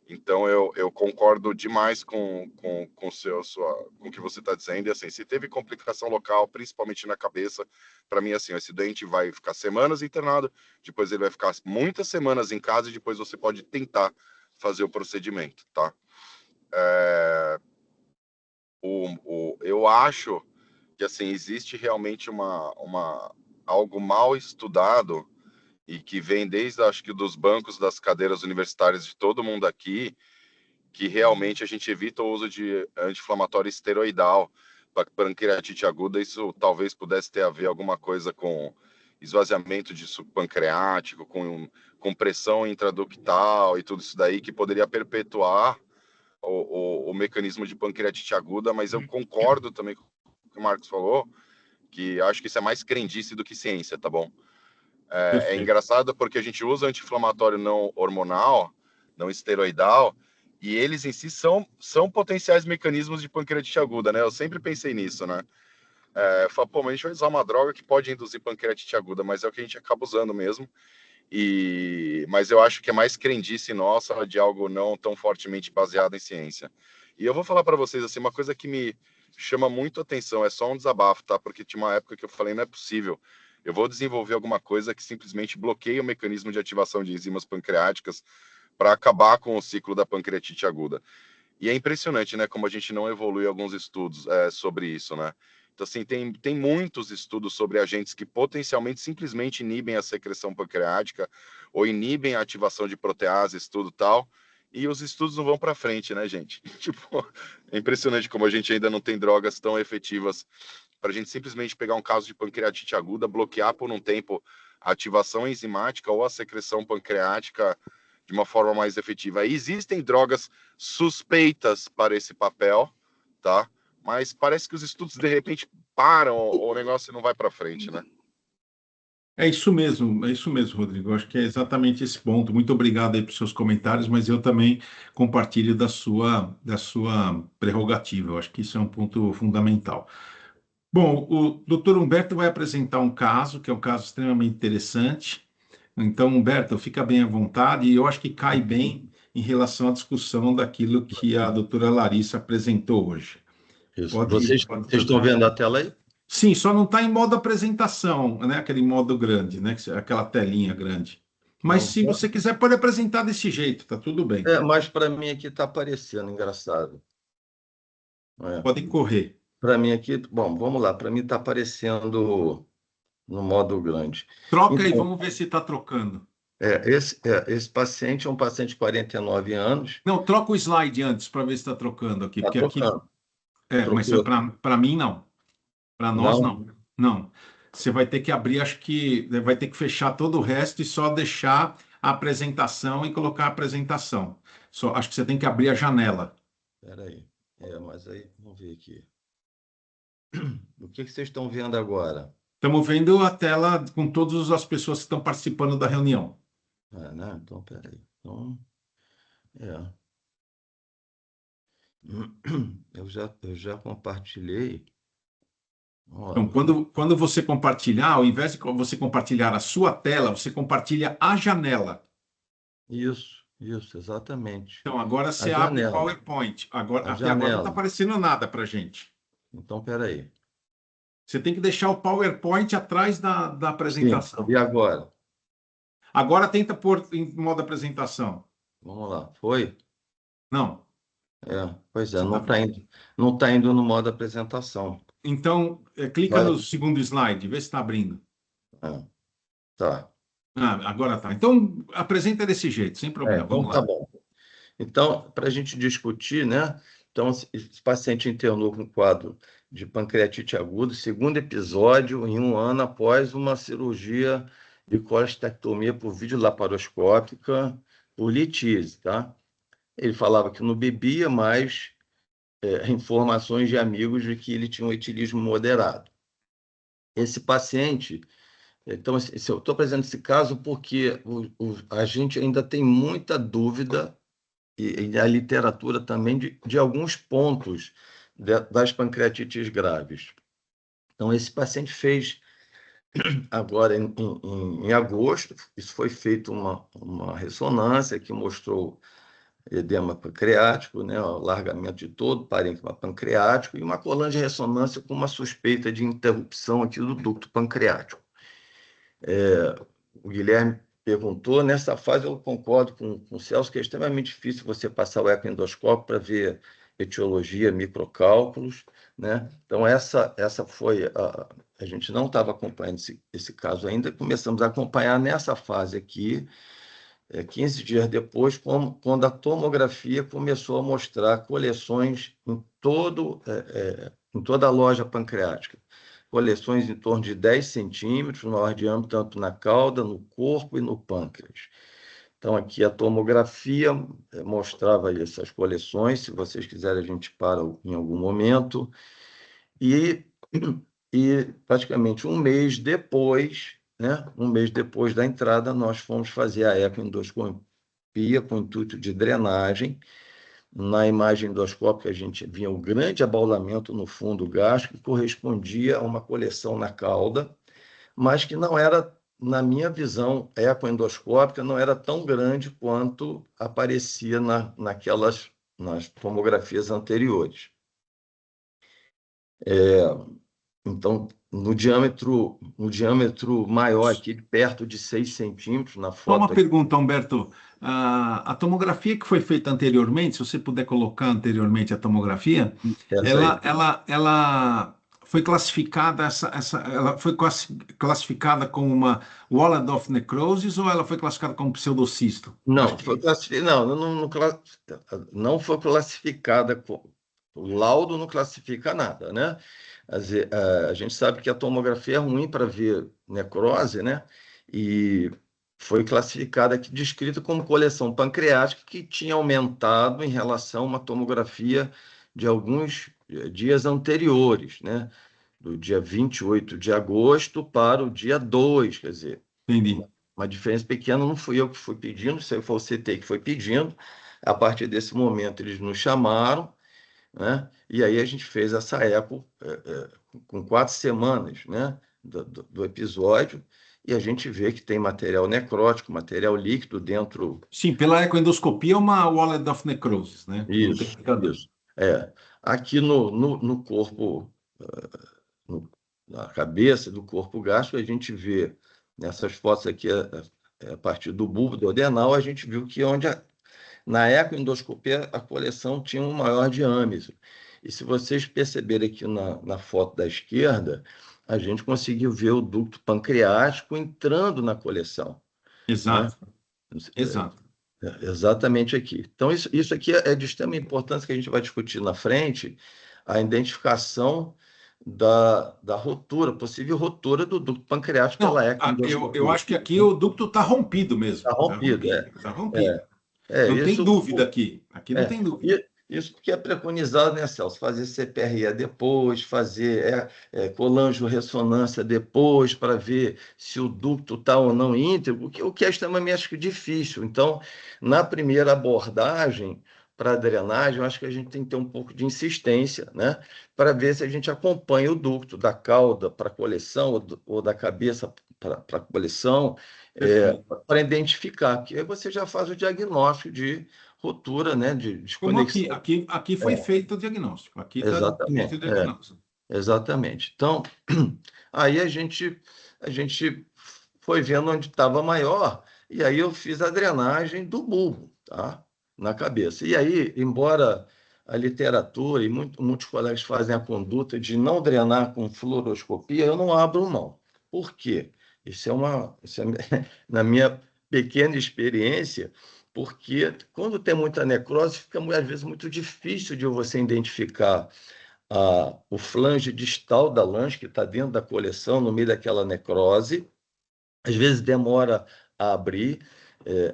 Então, eu concordo demais com o que você está dizendo. E, assim, se teve complicação local, principalmente na cabeça, para mim, assim, esse doente vai ficar semanas internado, depois ele vai ficar muitas semanas em casa e depois você pode tentar fazer o procedimento, tá? Eu acho que, assim, existe realmente algo mal estudado e que vem desde, acho que, dos bancos das cadeiras universitárias de todo mundo aqui, que realmente a gente evita o uso de anti-inflamatório esteroidal para pancreatite aguda. Isso talvez pudesse ter a ver alguma coisa com esvaziamento de suco pancreático, com pressão intraductal e tudo isso daí, que poderia perpetuar o mecanismo de pancreatite aguda. Mas eu concordo também com o que o Marcos falou, que acho que isso é mais crendice do que ciência, tá bom? É engraçado porque a gente usa anti-inflamatório não hormonal, não esteroidal, e eles em si são potenciais mecanismos de pancreatite aguda, né? Eu sempre pensei nisso, né? Falo, pô, mas a gente vai usar uma droga que pode induzir pancreatite aguda, mas é o que a gente acaba usando mesmo. Mas eu acho que é mais crendice nossa de algo não tão fortemente baseado em ciência. E eu vou falar para vocês, assim, uma coisa que me chama muito atenção, é só um desabafo, tá? Porque tinha uma época que eu falei, não é possível. Eu vou desenvolver alguma coisa que simplesmente bloqueie o mecanismo de ativação de enzimas pancreáticas para acabar com o ciclo da pancreatite aguda. E é impressionante, né, como a gente não evolui alguns estudos sobre isso, né? Então, assim, tem muitos estudos sobre agentes que potencialmente simplesmente inibem a secreção pancreática ou inibem a ativação de proteases, tudo tal, e os estudos não vão para frente, né, gente? Tipo, é impressionante como a gente ainda não tem drogas tão efetivas para a gente simplesmente pegar um caso de pancreatite aguda, bloquear por um tempo a ativação enzimática ou a secreção pancreática de uma forma mais efetiva. E existem drogas suspeitas para esse papel, tá? Mas parece que os estudos de repente param, o negócio não vai para frente, né? É isso mesmo, Rodrigo. Eu acho que é exatamente esse ponto. Muito obrigado aí pelos seus comentários, mas eu também compartilho da sua prerrogativa. Eu acho que isso é um ponto fundamental. Bom, o Dr. Humberto vai apresentar um caso, que é um caso extremamente interessante. Então, Humberto, fica bem à vontade, e eu acho que cai bem em relação à discussão daquilo que a doutora Larissa apresentou hoje. Isso. Vocês estão vendo a tela aí? Sim, só não está em modo apresentação, né? Aquele modo grande, né? Aquela telinha grande. Mas Não, se você quiser, pode apresentar desse jeito, tá tudo bem. mas para mim aqui está aparecendo, engraçado. Pode correr. Para mim aqui, bom, vamos lá, para mim está aparecendo no modo grande. Troca aí, vamos ver se está trocando. Esse paciente é um paciente de 49 anos. Não, troca o slide antes para ver se está trocando aqui. Está Porque trocando. aqui. Mas para mim não. Para nós não. Não. Você vai ter que abrir, acho que vai ter que fechar todo o resto e só deixar a apresentação e colocar a apresentação. Acho que você tem que abrir a janela. Espera aí. Mas aí, vamos ver aqui. O que vocês estão vendo agora? Estamos vendo a tela com todas as pessoas que estão participando da reunião. Né? Então, peraí. Então, eu já compartilhei. Então, quando você compartilhar, ao invés de você compartilhar a sua tela, você compartilha a janela. Isso, exatamente. Então, agora você abre o PowerPoint. Até agora não está aparecendo nada para a gente. Então, peraí. Você tem que deixar o PowerPoint atrás da apresentação. Sim. E agora? Agora tenta pôr em modo apresentação. Vamos lá. Foi? Não. Pois é, não tá indo no modo apresentação. Então, clica no segundo slide, vê se está abrindo. Tá. Agora tá. Então, apresenta desse jeito, sem problema. Então Vamos tá lá. bom. Então, para a gente discutir, né? Então, esse paciente internou com quadro de pancreatite aguda, segundo episódio, em 1 ano após uma cirurgia de colestectomia por videolaparoscópica por litise, tá? Ele falava que não bebia, mas informações de amigos de que ele tinha um etilismo moderado. Esse paciente, então, eu estou apresentando esse caso porque a gente ainda tem muita dúvida e a literatura também de alguns pontos das pancreatites graves. Então, esse paciente fez agora em agosto, isso foi feito uma ressonância que mostrou edema pancreático, né, o alargamento de todo o parênquima pancreático e uma colangem de ressonância com uma suspeita de interrupção aqui do ducto pancreático. O Guilherme perguntou, nessa fase eu concordo com o Celso que é extremamente difícil você passar o ecoendoscópio para ver etiologia, microcálculos, né? Então, essa foi a gente não estava acompanhando esse caso ainda, começamos a acompanhar nessa fase aqui, 15 dias depois, quando a tomografia começou a mostrar coleções em toda a loja pancreática. Coleções em torno de 10 centímetros, maior diâmetro, tanto na cauda, no corpo e no pâncreas. Então, aqui a tomografia mostrava essas coleções. Se vocês quiserem, a gente para em algum momento. E praticamente um mês depois, né, um mês depois da entrada, nós fomos fazer a ecoendoscopia com intuito de drenagem. Na imagem endoscópica, a gente via um grande abaulamento no fundo gástrico, que correspondia a uma coleção na cauda, mas que não era, na minha visão ecoendoscópica, não era tão grande quanto aparecia nas tomografias anteriores. Então, no diâmetro maior aqui, perto de 6 centímetros, na Só foto uma aqui. pergunta, Humberto. A tomografia que foi feita anteriormente, se você puder colocar anteriormente a tomografia, ela foi classificada, ela foi classificada como uma Waldorf necrosis ou ela foi classificada como pseudocisto? Não, não foi classificada. O laudo não classifica nada, né? A gente sabe que a tomografia é ruim para ver necrose, né? E foi classificada aqui, descrita como coleção pancreática que tinha aumentado em relação a uma tomografia de alguns dias anteriores, né? Do dia 28 de agosto para o dia 2, quer dizer, Entendi. uma diferença pequena, não fui eu que fui pedindo, isso foi o CT que foi pedindo. A partir desse momento, eles nos chamaram, né? E aí a gente fez essa eco com 4 semanas, né? do episódio, e a gente vê que tem material necrótico, material líquido dentro. Sim, pela ecoendoscopia é uma Waldorf necrosis, né? Isso. Aqui no corpo, na cabeça do corpo gástrico, a gente vê, nessas fotos aqui, a partir do bulbo do adenal, a gente viu que na ecoendoscopia a coleção tinha um maior diâmetro. E se vocês perceberem aqui na foto da esquerda, a gente conseguiu ver o ducto pancreático entrando na coleção. Exato. Né? Exato. Exatamente aqui. Então, isso aqui é de extrema importância que a gente vai discutir na frente, a identificação da rotura, possível rotura do ducto pancreático pela ecoendoscopia. Eu acho que aqui o ducto está rompido mesmo. Está rompido, Está rompido. Não isso, tem dúvida aqui. Aqui não tem dúvida. Isso que é preconizado, né, Celso? Fazer CPRE depois, fazer colangio-ressonância depois, para ver se o ducto está ou não íntegro, o que é extremamente difícil. Então, na primeira abordagem para a drenagem, eu acho que a gente tem que ter um pouco de insistência, né, para ver se a gente acompanha o ducto da cauda para a coleção ou da cabeça para a coleção, para identificar, porque aí você já faz o diagnóstico de rotura, né, de desconexão. Como aqui foi feito o diagnóstico. Aqui está feito o diagnóstico. Exatamente. Então, aí a gente foi vendo onde estava maior, e aí eu fiz a drenagem do bulbo, tá? Na cabeça. E aí, embora a literatura e muitos colegas fazem a conduta de não drenar com fluoroscopia, eu não abro mão. Por quê? Isso é na minha pequena experiência, porque quando tem muita necrose, fica às vezes muito difícil de você identificar o flange distal da lanche, que está dentro da coleção, no meio daquela necrose. Às vezes demora a abrir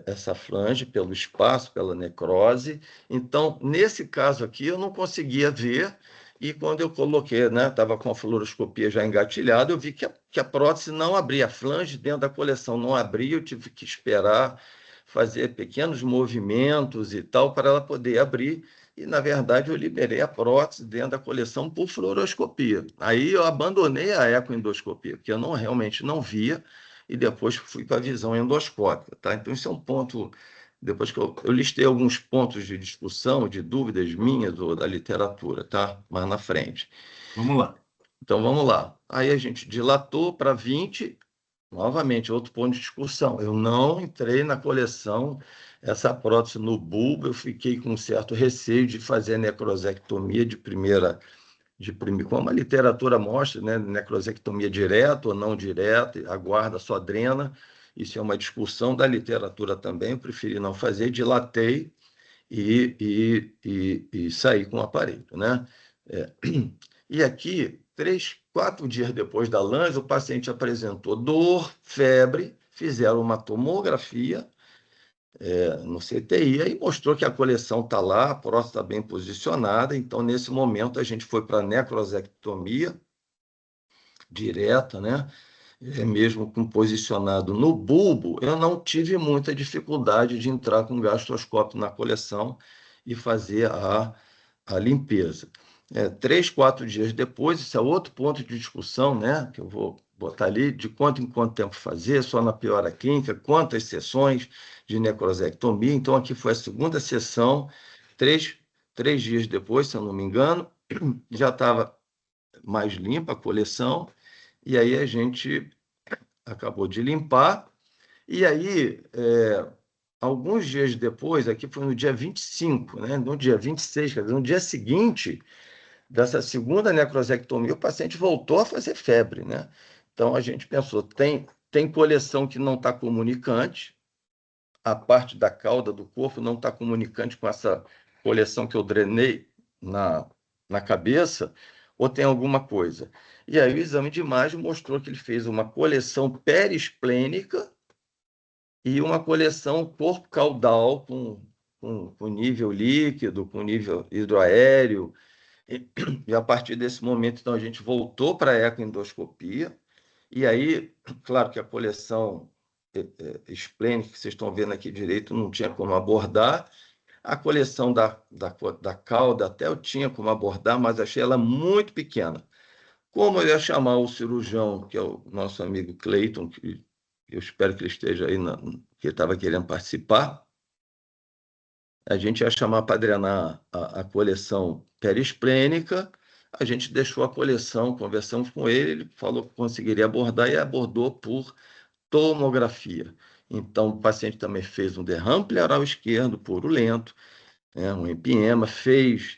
essa flange pelo espaço, pela necrose. Então, nesse caso aqui, eu não conseguia ver, e quando eu coloquei, né, estava com a fluoroscopia já engatilhada, eu vi que a prótese não abria, a flange dentro da coleção não abria, eu tive que esperar fazer pequenos movimentos e tal para ela poder abrir, e, na verdade, eu liberei a prótese dentro da coleção por fluoroscopia. Aí eu abandonei a ecoendoscopia, porque eu realmente não via, e depois fui para a visão endoscópica, tá? Então, isso é um ponto, depois que eu listei alguns pontos de discussão, de dúvidas minhas ou da literatura, tá? Mais na frente. Vamos lá. Então, vamos lá. Aí a gente dilatou para 20, novamente, outro ponto de discussão. Eu não entrei na coleção, essa prótese no bulbo, eu fiquei com um certo receio de fazer necrosectomia de primeira, como a literatura mostra, né, necrosectomia direta ou não direta, a guarda só drena, isso é uma discussão da literatura também, eu preferi não fazer, dilatei e saí com o aparelho, né? E aqui, 3, 4 dias depois da LANS, o paciente apresentou dor, febre, fizeram uma tomografia no CTI e mostrou que a coleção está lá, a próstata está bem posicionada. Então, nesse momento, a gente foi para a necrosectomia direta, né? Mesmo com posicionado no bulbo, eu não tive muita dificuldade de entrar com gastroscópio na coleção e fazer a limpeza. 3, 4 dias depois, esse é outro ponto de discussão, né? Que eu vou botar ali, de quanto em quanto tempo fazer, só na piora clínica, quantas sessões de necrosectomia. Então, aqui foi a segunda sessão, 3 dias depois, se eu não me engano, já estava mais limpa a coleção, e aí a gente acabou de limpar, e aí, alguns dias depois, aqui foi no dia 25, né? No dia 26, quer dizer, no dia seguinte dessa segunda necrosectomia, o paciente voltou a fazer febre, né? Então, a gente pensou, tem coleção que não está comunicante, a parte da cauda do corpo não está comunicante com essa coleção que eu drenei na cabeça, ou tem alguma coisa. E aí o exame de imagem mostrou que ele fez uma coleção perisplênica e uma coleção corpo caudal com nível líquido, com nível hidroaéreo. E a partir desse momento, então, a gente voltou para a ecoendoscopia. E aí, claro que a coleção esplênica que vocês estão vendo aqui direito não tinha como abordar. A coleção da cauda até eu tinha como abordar, mas achei ela muito pequena. Como eu ia chamar o cirurgião, que é o nosso amigo Cleiton, que eu espero que ele esteja aí, que ele estava querendo participar, a gente ia chamar para drenar a coleção perisplênica, a gente deixou a coleção, conversamos com ele, ele falou que conseguiria abordar e abordou por tomografia. Então, o paciente também fez um derrame pleural esquerdo purulento, um empiema, fez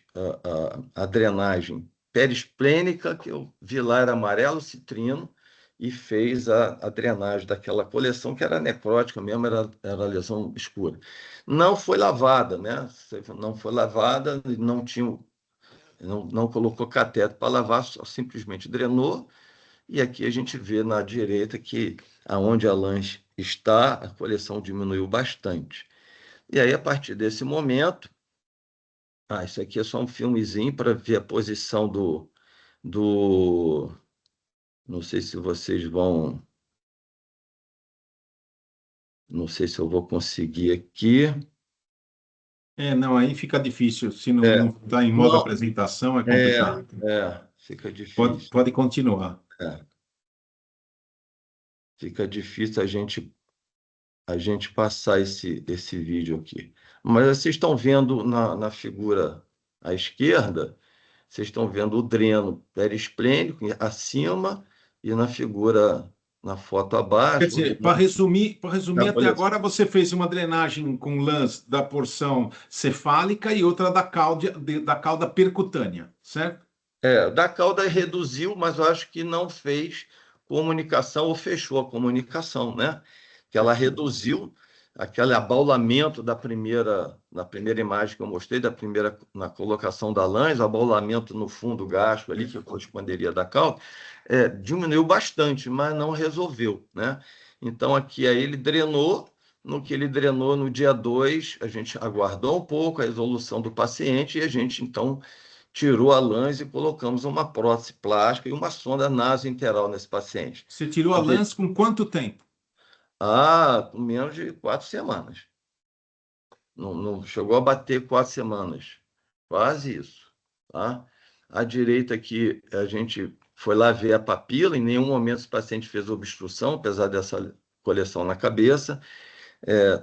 a drenagem perisplênica, que eu vi lá era amarelo citrino, e fez a drenagem daquela coleção, que era necrótica mesmo, era lesão escura. Não foi lavada, né? Não foi lavada, não colocou cateter para lavar, só simplesmente drenou. E aqui a gente vê na direita que aonde a lanche está, a coleção diminuiu bastante. E aí, a partir desse momento, isso aqui é só um filmezinho para ver a posição do... Não sei se vocês vão... Não sei se eu vou conseguir aqui. Não, aí fica difícil. Se não está em modo apresentação, é complicado. Fica difícil. Pode continuar. Fica difícil a gente passar esse vídeo aqui. Mas vocês estão vendo na figura à esquerda, vocês estão vendo o dreno perisplênico acima e na figura, na foto abaixo. Quer dizer, para resumir até agora, você fez uma drenagem com lãs da porção cefálica e outra da cauda percutânea, certo? Da cauda reduziu, mas eu acho que não fez comunicação ou fechou a comunicação, né? Que ela reduziu aquele abaulamento da na primeira imagem que eu mostrei, na colocação da lãs, o abaulamento no fundo gástrico ali, que corresponderia da cálculo, diminuiu bastante, mas não resolveu, né? Então, aqui aí ele drenou. No que ele drenou no dia 2, a gente aguardou um pouco a resolução do paciente e a gente, então, tirou a lãs e colocamos uma prótese plástica e uma sonda nasointeral nesse paciente. Você tirou a lãs com quanto tempo? Com menos de 4 semanas. Não chegou a bater 4 semanas. Quase isso. Tá? À direita aqui, a gente foi lá ver a papila. Em nenhum momento esse paciente fez obstrução, apesar dessa coleção na cabeça.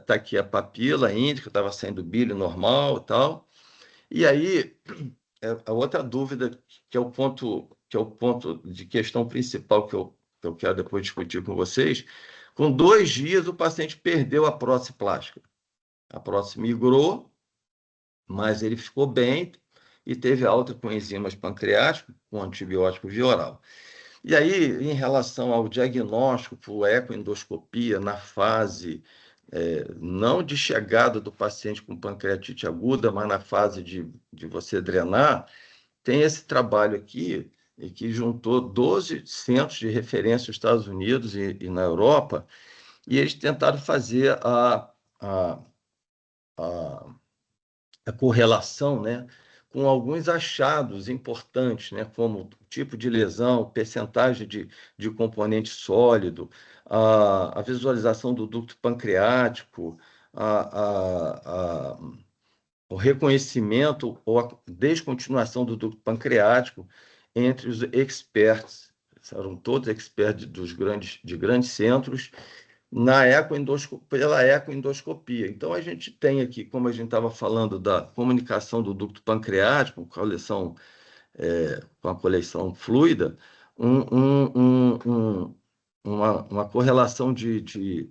Tá aqui a papila índica, estava saindo bile normal e tal. E aí, a outra dúvida, que é o ponto de questão principal que eu quero depois discutir com vocês, com 2 dias o paciente perdeu a prótese plástica. A prótese migrou, mas ele ficou bem e teve alta com enzimas pancreáticas, com antibiótico via oral. E aí, em relação ao diagnóstico por ecoendoscopia na fase não de chegada do paciente com pancreatite aguda, mas na fase de você drenar, tem esse trabalho aqui, que juntou 12 centros de referência nos Estados Unidos e na Europa, e eles tentaram fazer a correlação, né, com alguns achados importantes, né, como tipo de lesão, percentagem de componente sólido, a visualização do ducto pancreático, o reconhecimento ou a descontinuação do ducto pancreático entre os experts, eram todos experts de grandes centros, pela ecoendoscopia. Então, a gente tem aqui, como a gente estava falando da comunicação do ducto pancreático, com a coleção fluida, uma correlação de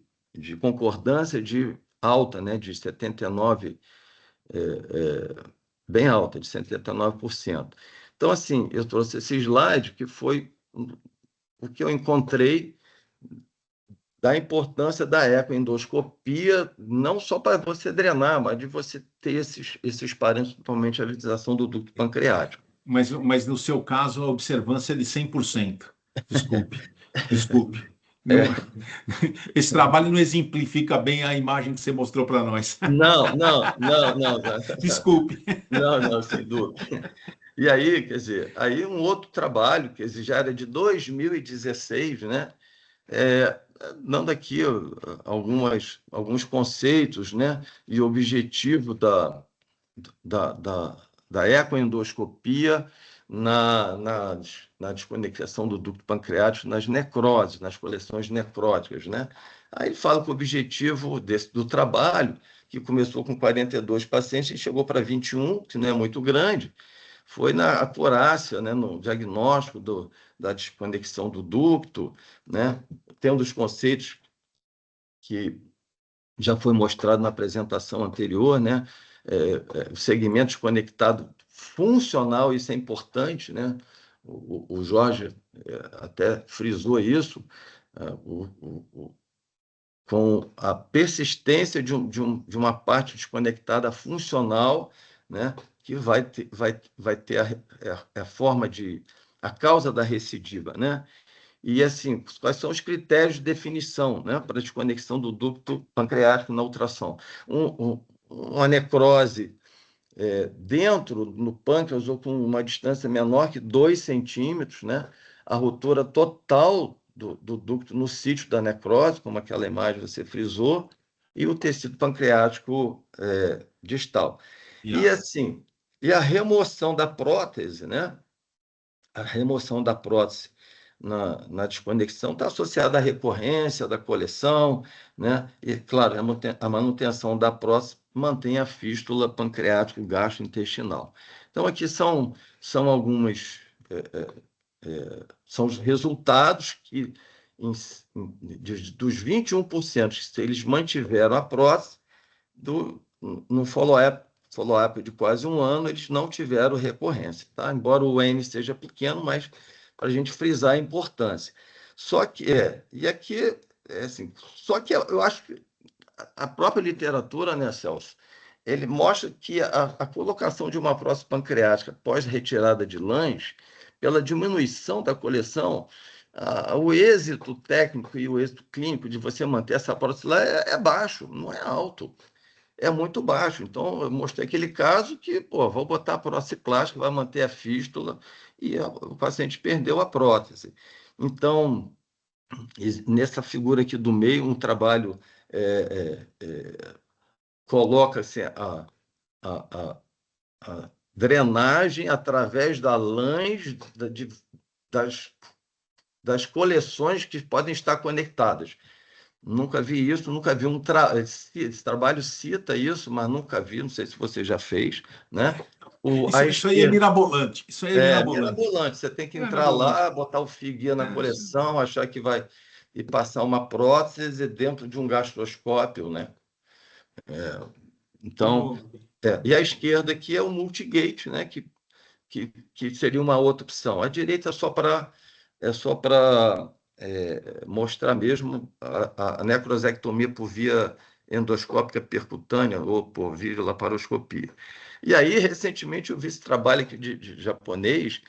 concordância de alta, né, de 79%, bem alta, de 79%. Então, assim, eu trouxe esse slide que foi o que eu encontrei da importância da ecoendoscopia, não só para você drenar, mas de você ter esses parâmetros, totalmente a visualização do ducto pancreático. Mas no seu caso, a observância é de 100%. Desculpe. Esse trabalho não exemplifica bem a imagem que você mostrou para nós. Não. Desculpe. Não, sem dúvida. E aí, quer dizer, aí um outro trabalho, que já era de 2016, né? Dando aqui alguns conceitos, né? E objetivo da ecoendoscopia na desconectação do ducto pancreático, nas necroses, nas coleções necróticas, né? Aí ele fala que o objetivo do trabalho, que começou com 42 pacientes e chegou para 21, que não é muito grande, foi na acurácia, né, no diagnóstico da desconexão do ducto, né, tendo os conceitos que já foi mostrado na apresentação anterior, né, o segmento desconectado funcional, isso é importante, né, o Jorge até frisou isso, com a persistência de uma parte desconectada funcional, né, que vai ter a forma a causa da recidiva, né? E, assim, quais são os critérios de definição, né, para a desconexão do ducto pancreático na ultrassom? Uma necrose dentro, no pâncreas, ou com uma distância menor que 2 centímetros, né? A ruptura total do ducto no sítio da necrose, como aquela imagem você frisou, e o tecido pancreático distal. E, assim, a remoção da prótese, né? A remoção da prótese na desconexão está associada à recorrência da coleção, né? E, claro, a manutenção da prótese mantém a fístula pancreático gastrointestinal. Então, aqui são algumas... são os resultados que, dos 21%, se eles mantiveram a prótese, no follow-up de quase 1 ano, eles não tiveram recorrência, tá? Embora o N seja pequeno, mas para a gente frisar a importância. Só que, e aqui, assim, só que eu acho que a própria literatura, né, Celso, ele mostra que a colocação de uma prótese pancreática pós retirada de lãs, pela diminuição da coleção, o êxito técnico e o êxito clínico de você manter essa prótese lá é baixo, não é alto, é muito baixo. Então, eu mostrei aquele caso que, pô, vou botar a prótese plástica, vai manter a fístula, e o paciente perdeu a prótese. Então, nessa figura aqui do meio, um trabalho coloca-se a drenagem através da lãs das coleções que podem estar conectadas. Nunca vi isso, nunca vi esse trabalho cita isso, mas nunca vi, não sei se você já fez, né? Isso aí é mirabolante. Isso aí é mirabolante. Você tem que entrar lá, botar o fio guia na coleção, achar que vai e passar uma prótese dentro de um gastroscópio, né? Então, e a esquerda aqui é o multigate, né? Que seria uma outra opção. A direita é só para mostrar mesmo a necrosectomia por via endoscópica percutânea ou por via laparoscopia. E aí, recentemente, eu vi esse trabalho aqui de japonês,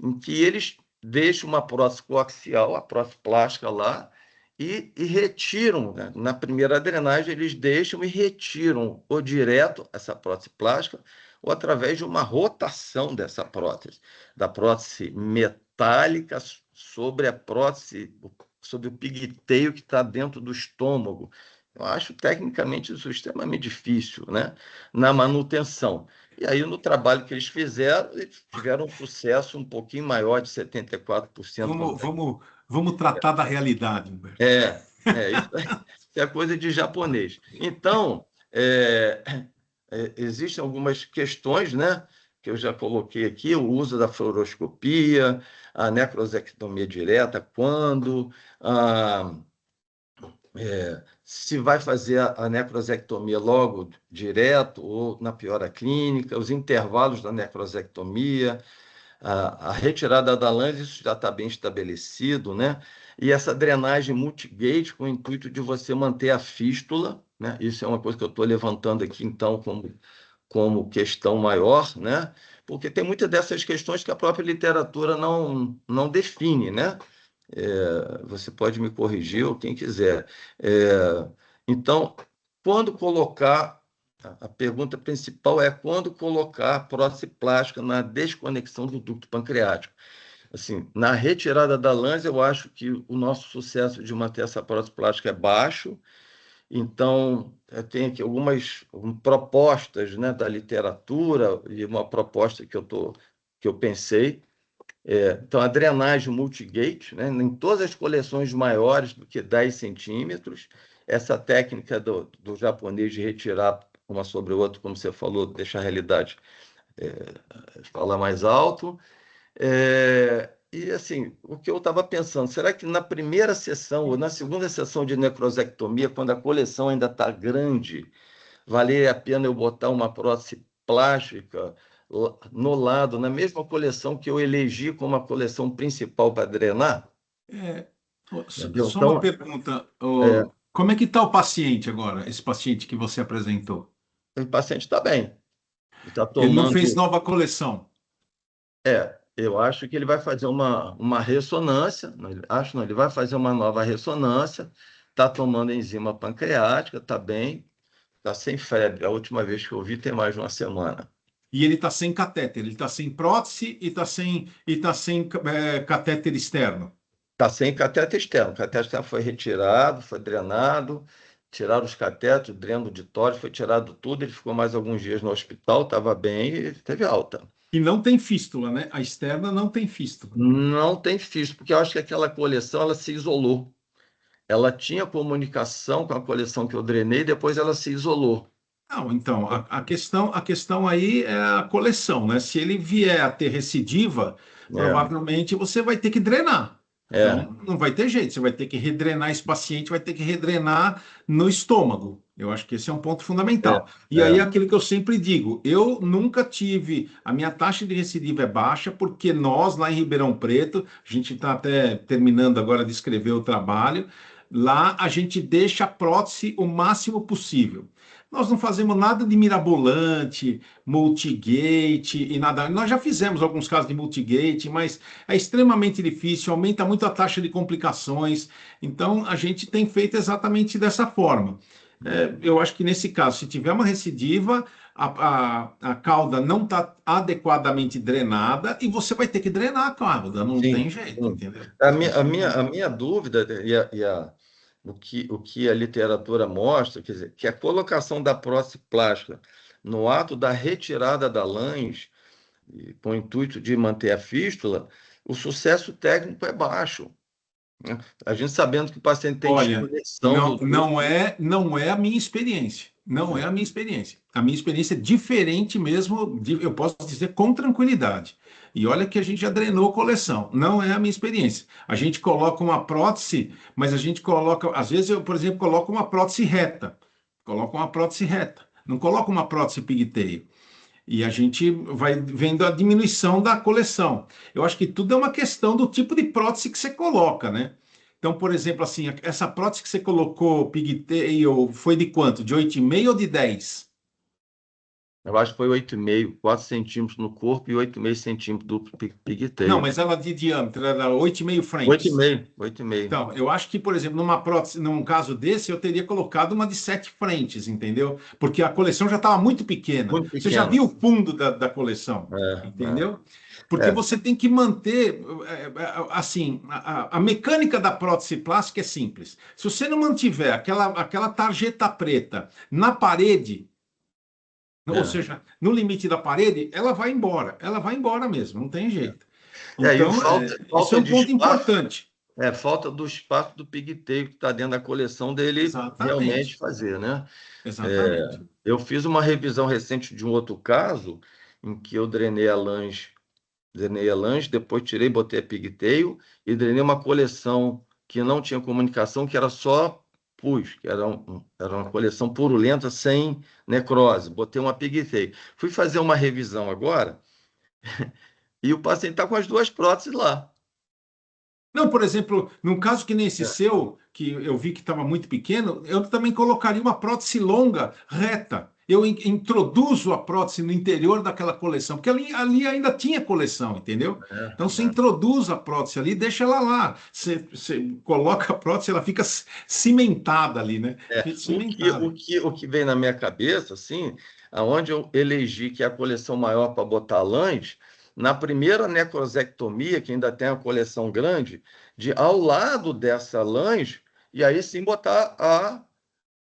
em que eles deixam uma prótese coaxial, a prótese plástica lá, e retiram, né? Na primeira drenagem, eles deixam e retiram ou direto essa prótese plástica, ou através de uma rotação dessa prótese, da prótese metálica sobre a prótese, sobre o pigtail que está dentro do estômago. Eu acho tecnicamente isso extremamente difícil, né? Na manutenção. E aí, no trabalho que eles fizeram, eles tiveram um sucesso um pouquinho maior, de 74%. Vamos tratar da realidade, Humberto. Isso é coisa de japonês. Então, existem algumas questões, né, que eu já coloquei aqui: o uso da fluoroscopia, a necrosectomia direta, quando, se vai fazer a necrosectomia logo direto ou na piora clínica, os intervalos da necrosectomia, a retirada da lã, isso já está bem estabelecido, né? E essa drenagem multigate com o intuito de você manter a fístula, né? Isso é uma coisa que eu estou levantando aqui, então, como questão maior, né? Porque tem muitas dessas questões que a própria literatura não define, né? Você pode me corrigir, ou quem quiser. Então, quando colocar... A pergunta principal é quando colocar a prótese plástica na desconexão do ducto pancreático. Assim, na retirada da lã, eu acho que o nosso sucesso de manter essa prótese plástica é baixo. Então, eu tenho aqui algumas propostas, né, da literatura, e uma proposta que eu pensei. Então, a drenagem multigate, né, em todas as coleções maiores do que 10 centímetros, essa técnica do japonês de retirar uma sobre a outra, como você falou, deixar a realidade falar mais alto. E, assim, o que eu estava pensando, será que na primeira sessão ou na segunda sessão de necrosectomia, quando a coleção ainda está grande, valeria a pena eu botar uma prótese plástica no lado, na mesma coleção que eu elegi como a coleção principal para drenar? Só uma pergunta. Como é que está o paciente agora, esse paciente que você apresentou? O paciente está bem. Ele não fez nova coleção? Eu acho que ele vai fazer uma ressonância, ele vai fazer uma nova ressonância, está tomando enzima pancreática, está bem, está sem febre. A última vez que eu vi tem mais de uma semana. E ele está sem catéter, ele está sem prótese e está sem catéter externo? Está sem catéter externo. O catéter externo foi retirado, foi drenado, tiraram os catéteres, dreno de tórax, foi tirado tudo, ele ficou mais alguns dias no hospital, estava bem e teve alta. E não tem fístula, né? A externa não tem fístula. Não tem fístula, porque eu acho que aquela coleção ela se isolou. Ela tinha comunicação com a coleção que eu drenei, depois ela se isolou. Não, então, a questão aí é a coleção, né? Se ele vier a ter recidiva, provavelmente você vai ter que drenar. Então, não vai ter jeito, você vai ter que redrenar esse paciente, vai ter que redrenar no estômago. Eu acho que esse é um ponto fundamental. E aí, aquilo que eu sempre digo, eu nunca tive, a minha taxa de recidiva é baixa, porque nós, lá em Ribeirão Preto, a gente está até terminando agora de escrever o trabalho, lá a gente deixa a prótese o máximo possível. Nós não fazemos nada de mirabolante, multigate e nada. Nós já fizemos alguns casos de multigate, mas é extremamente difícil, aumenta muito a taxa de complicações. Então, a gente tem feito exatamente dessa forma. Eu acho que nesse caso, se tiver uma recidiva, a cauda não está adequadamente drenada e você vai ter que drenar a cauda, não tem jeito, entendeu? A minha dúvida o que a literatura mostra, quer dizer, que a colocação da prótese plástica no ato da retirada da lãs, com o intuito de manter a fístula, o sucesso técnico é baixo, né? A gente sabendo que o paciente tem Olha, desconexão não é a minha experiência. Não é a minha experiência. A minha experiência é diferente mesmo, eu posso dizer com tranquilidade. E olha que a gente já drenou coleção. Não é a minha experiência. A gente coloca uma prótese, mas a gente coloca, às vezes eu, por exemplo, coloco uma prótese reta. Coloco uma prótese reta. Não coloco uma prótese pigtail. E a gente vai vendo a diminuição da coleção. Eu acho que tudo é uma questão do tipo de prótese que você coloca, né? Então, por exemplo, assim, essa prótese que você colocou, pigtail, foi de quanto? De 8,5 ou de 10? Eu acho que foi 8,5, 4 centímetros no corpo e 8,5 centímetros do Não, pigtail. mas ela de diâmetro era 8,5 frentes. 8,5, 8,5. Então, eu acho que, por exemplo, numa prótese, num caso desse, eu teria colocado uma de 7 frentes, entendeu? Porque a coleção já estava muito pequena. Muito Você já pequena. viu o fundo da coleção, entendeu? Porque você tem que manter, assim, a mecânica da prótese plástica é simples. Se você não mantiver aquela tarjeta preta na parede, ou seja, no limite da parede, ela vai embora mesmo, não tem jeito. Então, isso é um ponto importante. Falta do espaço do pigtail que está dentro da coleção dele realmente fazer, né? Exatamente. Eu fiz uma revisão recente de um outro caso em que eu drenei a lange, depois tirei, botei a pigtail e drenei uma coleção que não tinha comunicação, que era só pus, que era uma coleção purulenta sem necrose. Botei uma pigtail. Fui fazer uma revisão agora e o paciente está com as duas próteses lá. Não, por exemplo, num caso que nem esse seu, que eu vi que estava muito pequeno, eu também colocaria uma prótese longa, reta. Eu introduzo a prótese no interior daquela coleção, porque ali ainda tinha coleção, entendeu? Então você introduz a prótese ali, deixa ela lá. Você coloca a prótese, ela fica cimentada ali, né? O que vem na minha cabeça, assim, aonde eu elegi que é a coleção maior para botar lãs, na primeira necrosectomia, que ainda tem a coleção grande, de ao lado dessa lange, e aí sim botar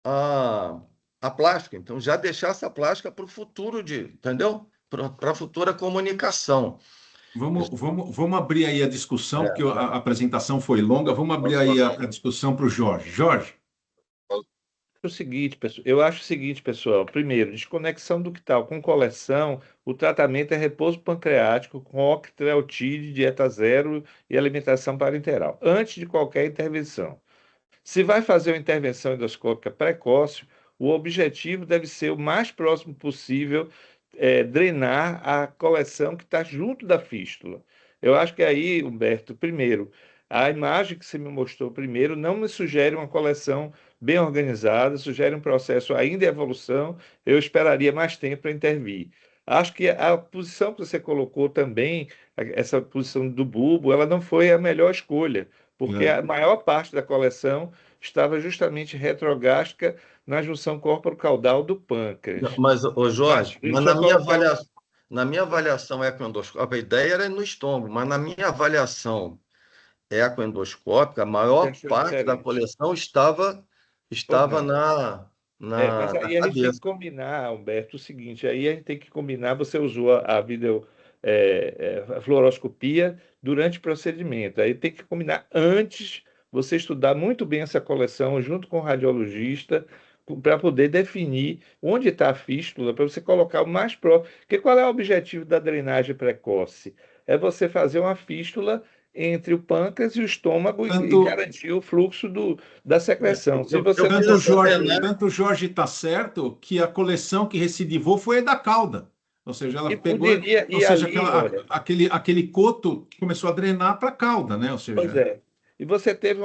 a plástica. Então, já deixar essa plástica para o futuro, entendeu? Para a futura comunicação. Vamos abrir aí a discussão, porque a apresentação foi longa. Vamos abrir aí a discussão para o Jorge. Jorge. Eu acho o seguinte, pessoal. Primeiro, desconexão ductal com coleção, o tratamento é repouso pancreático com octreotide, dieta zero e alimentação parenteral, antes de qualquer intervenção. Se vai fazer uma intervenção endoscópica precoce, o objetivo deve ser o mais próximo possível drenar a coleção que está junto da fístula. Eu acho que aí, Humberto, primeiro, a imagem que você me mostrou primeiro não me sugere uma coleção bem organizada, sugere um processo ainda em evolução, eu esperaria mais tempo para intervir. Acho que a posição que você colocou também, essa posição do bulbo, ela não foi a melhor escolha, porque a maior parte da coleção estava justamente retrogástrica na junção córporo-caudal do pâncreas. Mas, Jorge, na minha avaliação ecoendoscópica, a ideia era no estômago, mas na minha avaliação ecoendoscópica, a maior parte da coleção estava na mas aí a gente tem cabeça. que combinar, Humberto, o seguinte, aí a gente tem que combinar, você usou a a fluoroscopia durante o procedimento, aí tem que combinar antes, você estudar muito bem essa coleção junto com o radiologista, para poder definir onde está a fístula, para você colocar o mais próximo. Porque qual é o objetivo da drenagem precoce? É você fazer uma fístula entre o pâncreas e o estômago e Tanto, garantir o fluxo da secreção. Se você eu não fiz tanto o essa Jorge, drenagem tanto o Jorge está certo que a coleção que recidivou foi a da cauda. Ou seja, ela e pegou, poderia ou ir seja, ali, olha, aquele coto começou a drenar para a cauda, né? Ou pois seja, é. E você teve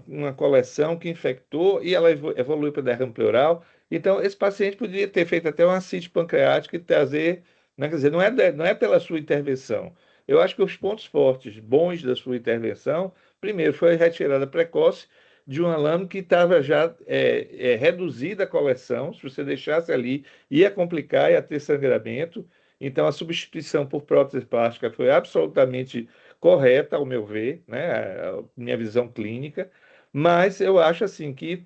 uma coleção que infectou e ela evoluiu para derrame pleural. Então, esse paciente poderia ter feito até uma ascite pancreática e trazer, né, quer dizer, não é pela sua intervenção. Eu acho que os pontos fortes, bons da sua intervenção, primeiro, foi a retirada precoce de uma lâmina que estava já reduzida a coleção. Se você deixasse ali, ia complicar, ia ter sangramento. Então, a substituição por prótese plástica foi absolutamente correta, ao meu ver, né, a minha visão clínica, mas eu acho assim que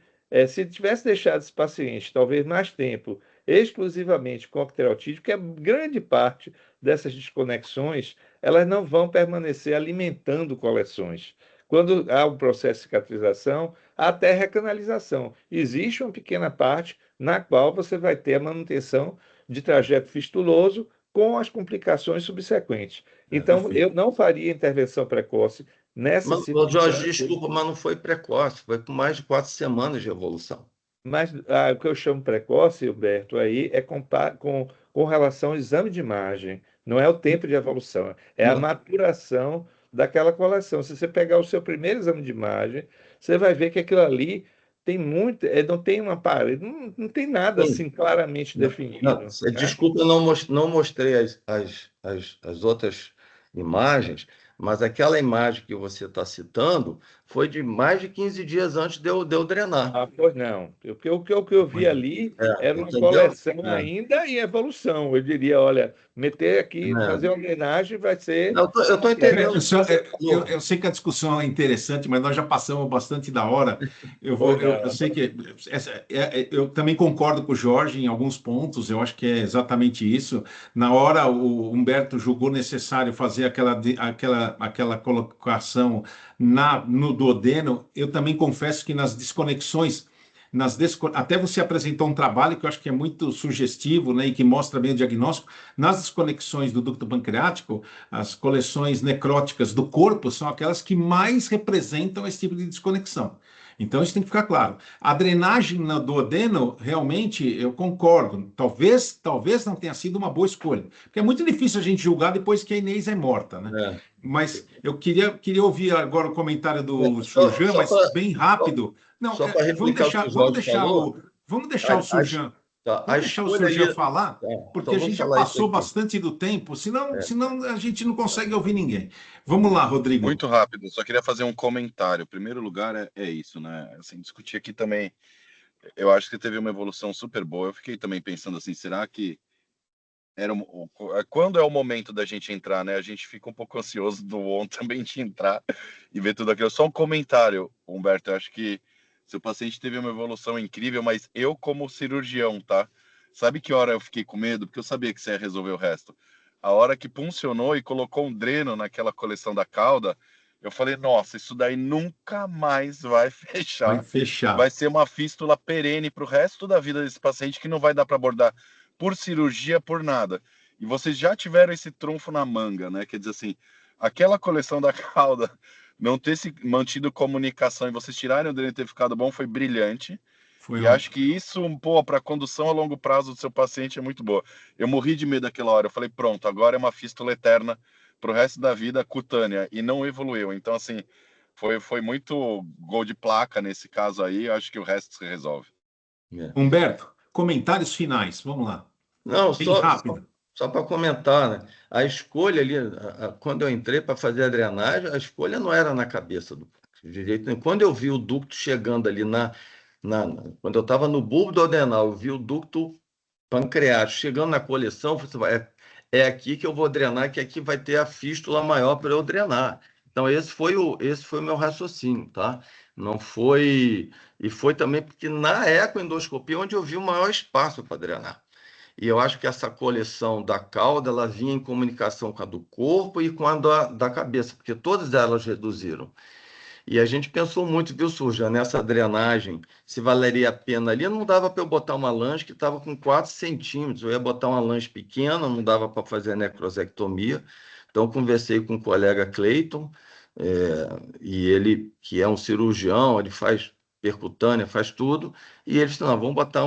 se tivesse deixado esse paciente talvez mais tempo exclusivamente com octerotídeo, que a grande parte dessas desconexões, elas não vão permanecer alimentando coleções. Quando há um processo de cicatrização, há até recanalização. Existe uma pequena parte na qual você vai ter a manutenção de trajeto fistuloso com as complicações subsequentes. Então, eu perfeito. não faria intervenção precoce nessa Mas, ô, Jorge, circunstância, desculpa, mas não foi precoce, foi com mais de 4 semanas de evolução. mas o que eu chamo precoce, Humberto, aí é com relação ao exame de imagem, não é o tempo de evolução, é a Não, maturação daquela coleção. Se você pegar o seu primeiro exame de imagem, você vai ver que aquilo ali tem muito, não tem uma parede, não tem nada sim, assim claramente não, definido, né? desculpa, eu não mostrei as outras imagens, mas aquela imagem que você está citando foi de mais de 15 dias antes de eu drenar. Ah, pois não. O que eu vi ali era uma Entendeu? coleção ainda em evolução. Eu diria, olha, meter aqui, fazer É. uma homenagem vai ser. Não, eu tô entendendo o que você falou. Eu sei que a discussão é interessante, mas nós já passamos bastante da hora. Pois Eu não. sei que eu também concordo com o Jorge em alguns pontos. Eu acho que é exatamente isso. Na hora, o Humberto julgou necessário fazer aquela colocação no duodeno. Eu também confesso que nas desconexões até você apresentou um trabalho que eu acho que é muito sugestivo, né, e que mostra bem o diagnóstico. Nas desconexões do ducto pancreático, as coleções necróticas do corpo são aquelas que mais representam esse tipo de desconexão. Então, isso tem que ficar claro. A drenagem no duodeno, realmente, eu concordo. Talvez não tenha sido uma boa escolha. Porque é muito difícil a gente julgar depois que a Inês é morta, né? É. Mas eu queria ouvir agora o comentário do Só, Surjan, mas bem rápido. Não, só para vamos replicar o que o Jorge falou, vamos deixar o Surjan. a Vamos deixar o escolha Surjan ali. falar, porque Então a vamos gente já falar isso passou aqui. bastante do tempo, senão É. a gente não consegue ouvir ninguém. Vamos lá, Rodrigo. Muito rápido, só queria fazer um comentário. Em primeiro lugar, é isso, né? Assim, discutir aqui também, eu acho que teve uma evolução super boa. Eu fiquei também pensando assim, será que quando é o momento da gente entrar, né? A gente fica um pouco ansioso do ON também de entrar e ver tudo aquilo. Só um comentário, Humberto, eu acho que seu paciente teve uma evolução incrível, mas eu como cirurgião, tá? Sabe que hora eu fiquei com medo? Porque eu sabia que você ia resolver o resto. A hora que puncionou e colocou um dreno naquela coleção da cauda, eu falei, nossa, isso daí nunca mais vai Vai fechar. fechar. Vai ser uma fístula perene para o resto da vida desse paciente que não vai dar para abordar por cirurgia, por nada. E vocês já tiveram esse trunfo na manga, né? Quer dizer assim, aquela coleção da cauda não ter se mantido comunicação e vocês tirarem o dreno e ter ficado bom foi brilhante. Foi E acho que isso, pô, para condução a longo prazo do seu paciente é muito boa. Eu morri de medo daquela hora. Eu falei, pronto, agora é uma fístula eterna para o resto da vida cutânea. E não evoluiu. Então, assim, foi muito gol de placa nesse caso aí. Acho que o resto se resolve. Humberto, comentários finais. Vamos lá. Não, Bem rápido. só para comentar, né? A escolha ali, quando eu entrei para fazer a drenagem, a escolha não era na cabeça do de jeito nenhum. Quando eu vi o ducto chegando ali quando eu estava no bulbo duodenal, eu vi o ducto pancreático chegando na coleção, eu falei, é aqui que eu vou drenar, que aqui vai ter a fístula maior para eu drenar. Então, esse foi o meu raciocínio, tá? Não foi... E foi também porque na ecoendoscopia onde eu vi o maior espaço para drenar. E eu acho que essa coleção da cauda, ela vinha em comunicação com a do corpo e com a da cabeça, porque todas elas reduziram. E a gente pensou muito, viu, Surja, nessa drenagem, se valeria a pena ali. Não dava para eu botar uma lanche que estava com 4 centímetros. Eu ia botar uma lanche pequena, não dava para fazer a necrosectomia. Então, conversei com o colega Cleiton, e ele, que é um cirurgião, ele faz percutânea, faz tudo, e eles falaram, vamos botar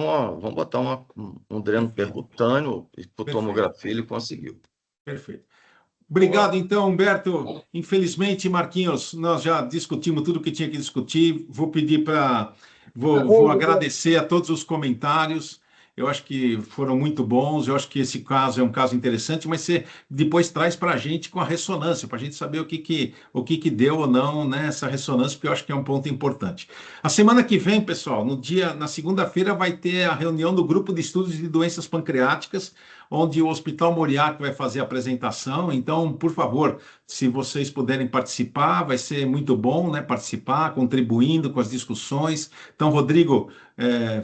um dreno percutâneo, e por tomografia ele conseguiu. Perfeito. Obrigado, então, Humberto. Infelizmente, Marquinhos, nós já discutimos tudo o que tinha que discutir. Vou pedir para... Vou agradecer a todos os comentários. Eu acho que foram muito bons. Eu acho que esse caso é um caso interessante, mas você depois traz para a gente com a ressonância, para a gente saber o que deu ou não nessa ressonância, porque eu acho que é um ponto importante. A semana que vem, pessoal, na segunda-feira, vai ter a reunião do Grupo de Estudos de Doenças Pancreáticas, onde o Hospital Moriá vai fazer a apresentação. Então, por favor, se vocês puderem participar, vai ser muito bom, né? Participar, contribuindo com as discussões. Então, Rodrigo,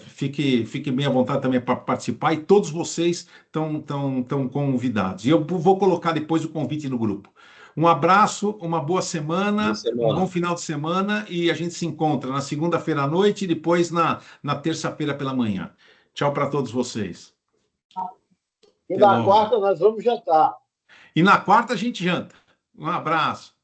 fique bem à vontade também para participar, e todos vocês estão convidados. E eu vou colocar depois o convite no grupo. Um abraço, uma boa semana, um bom final de semana, e a gente se encontra na segunda-feira à noite e depois na terça-feira pela manhã. Tchau para todos vocês. E na quarta nós vamos jantar. E na quarta a gente janta. Um abraço.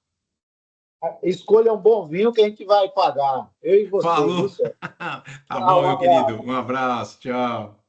Escolha um bom vinho que a gente vai pagar. Eu e você. Falou. Tá bom, meu querido. Um abraço. Tchau.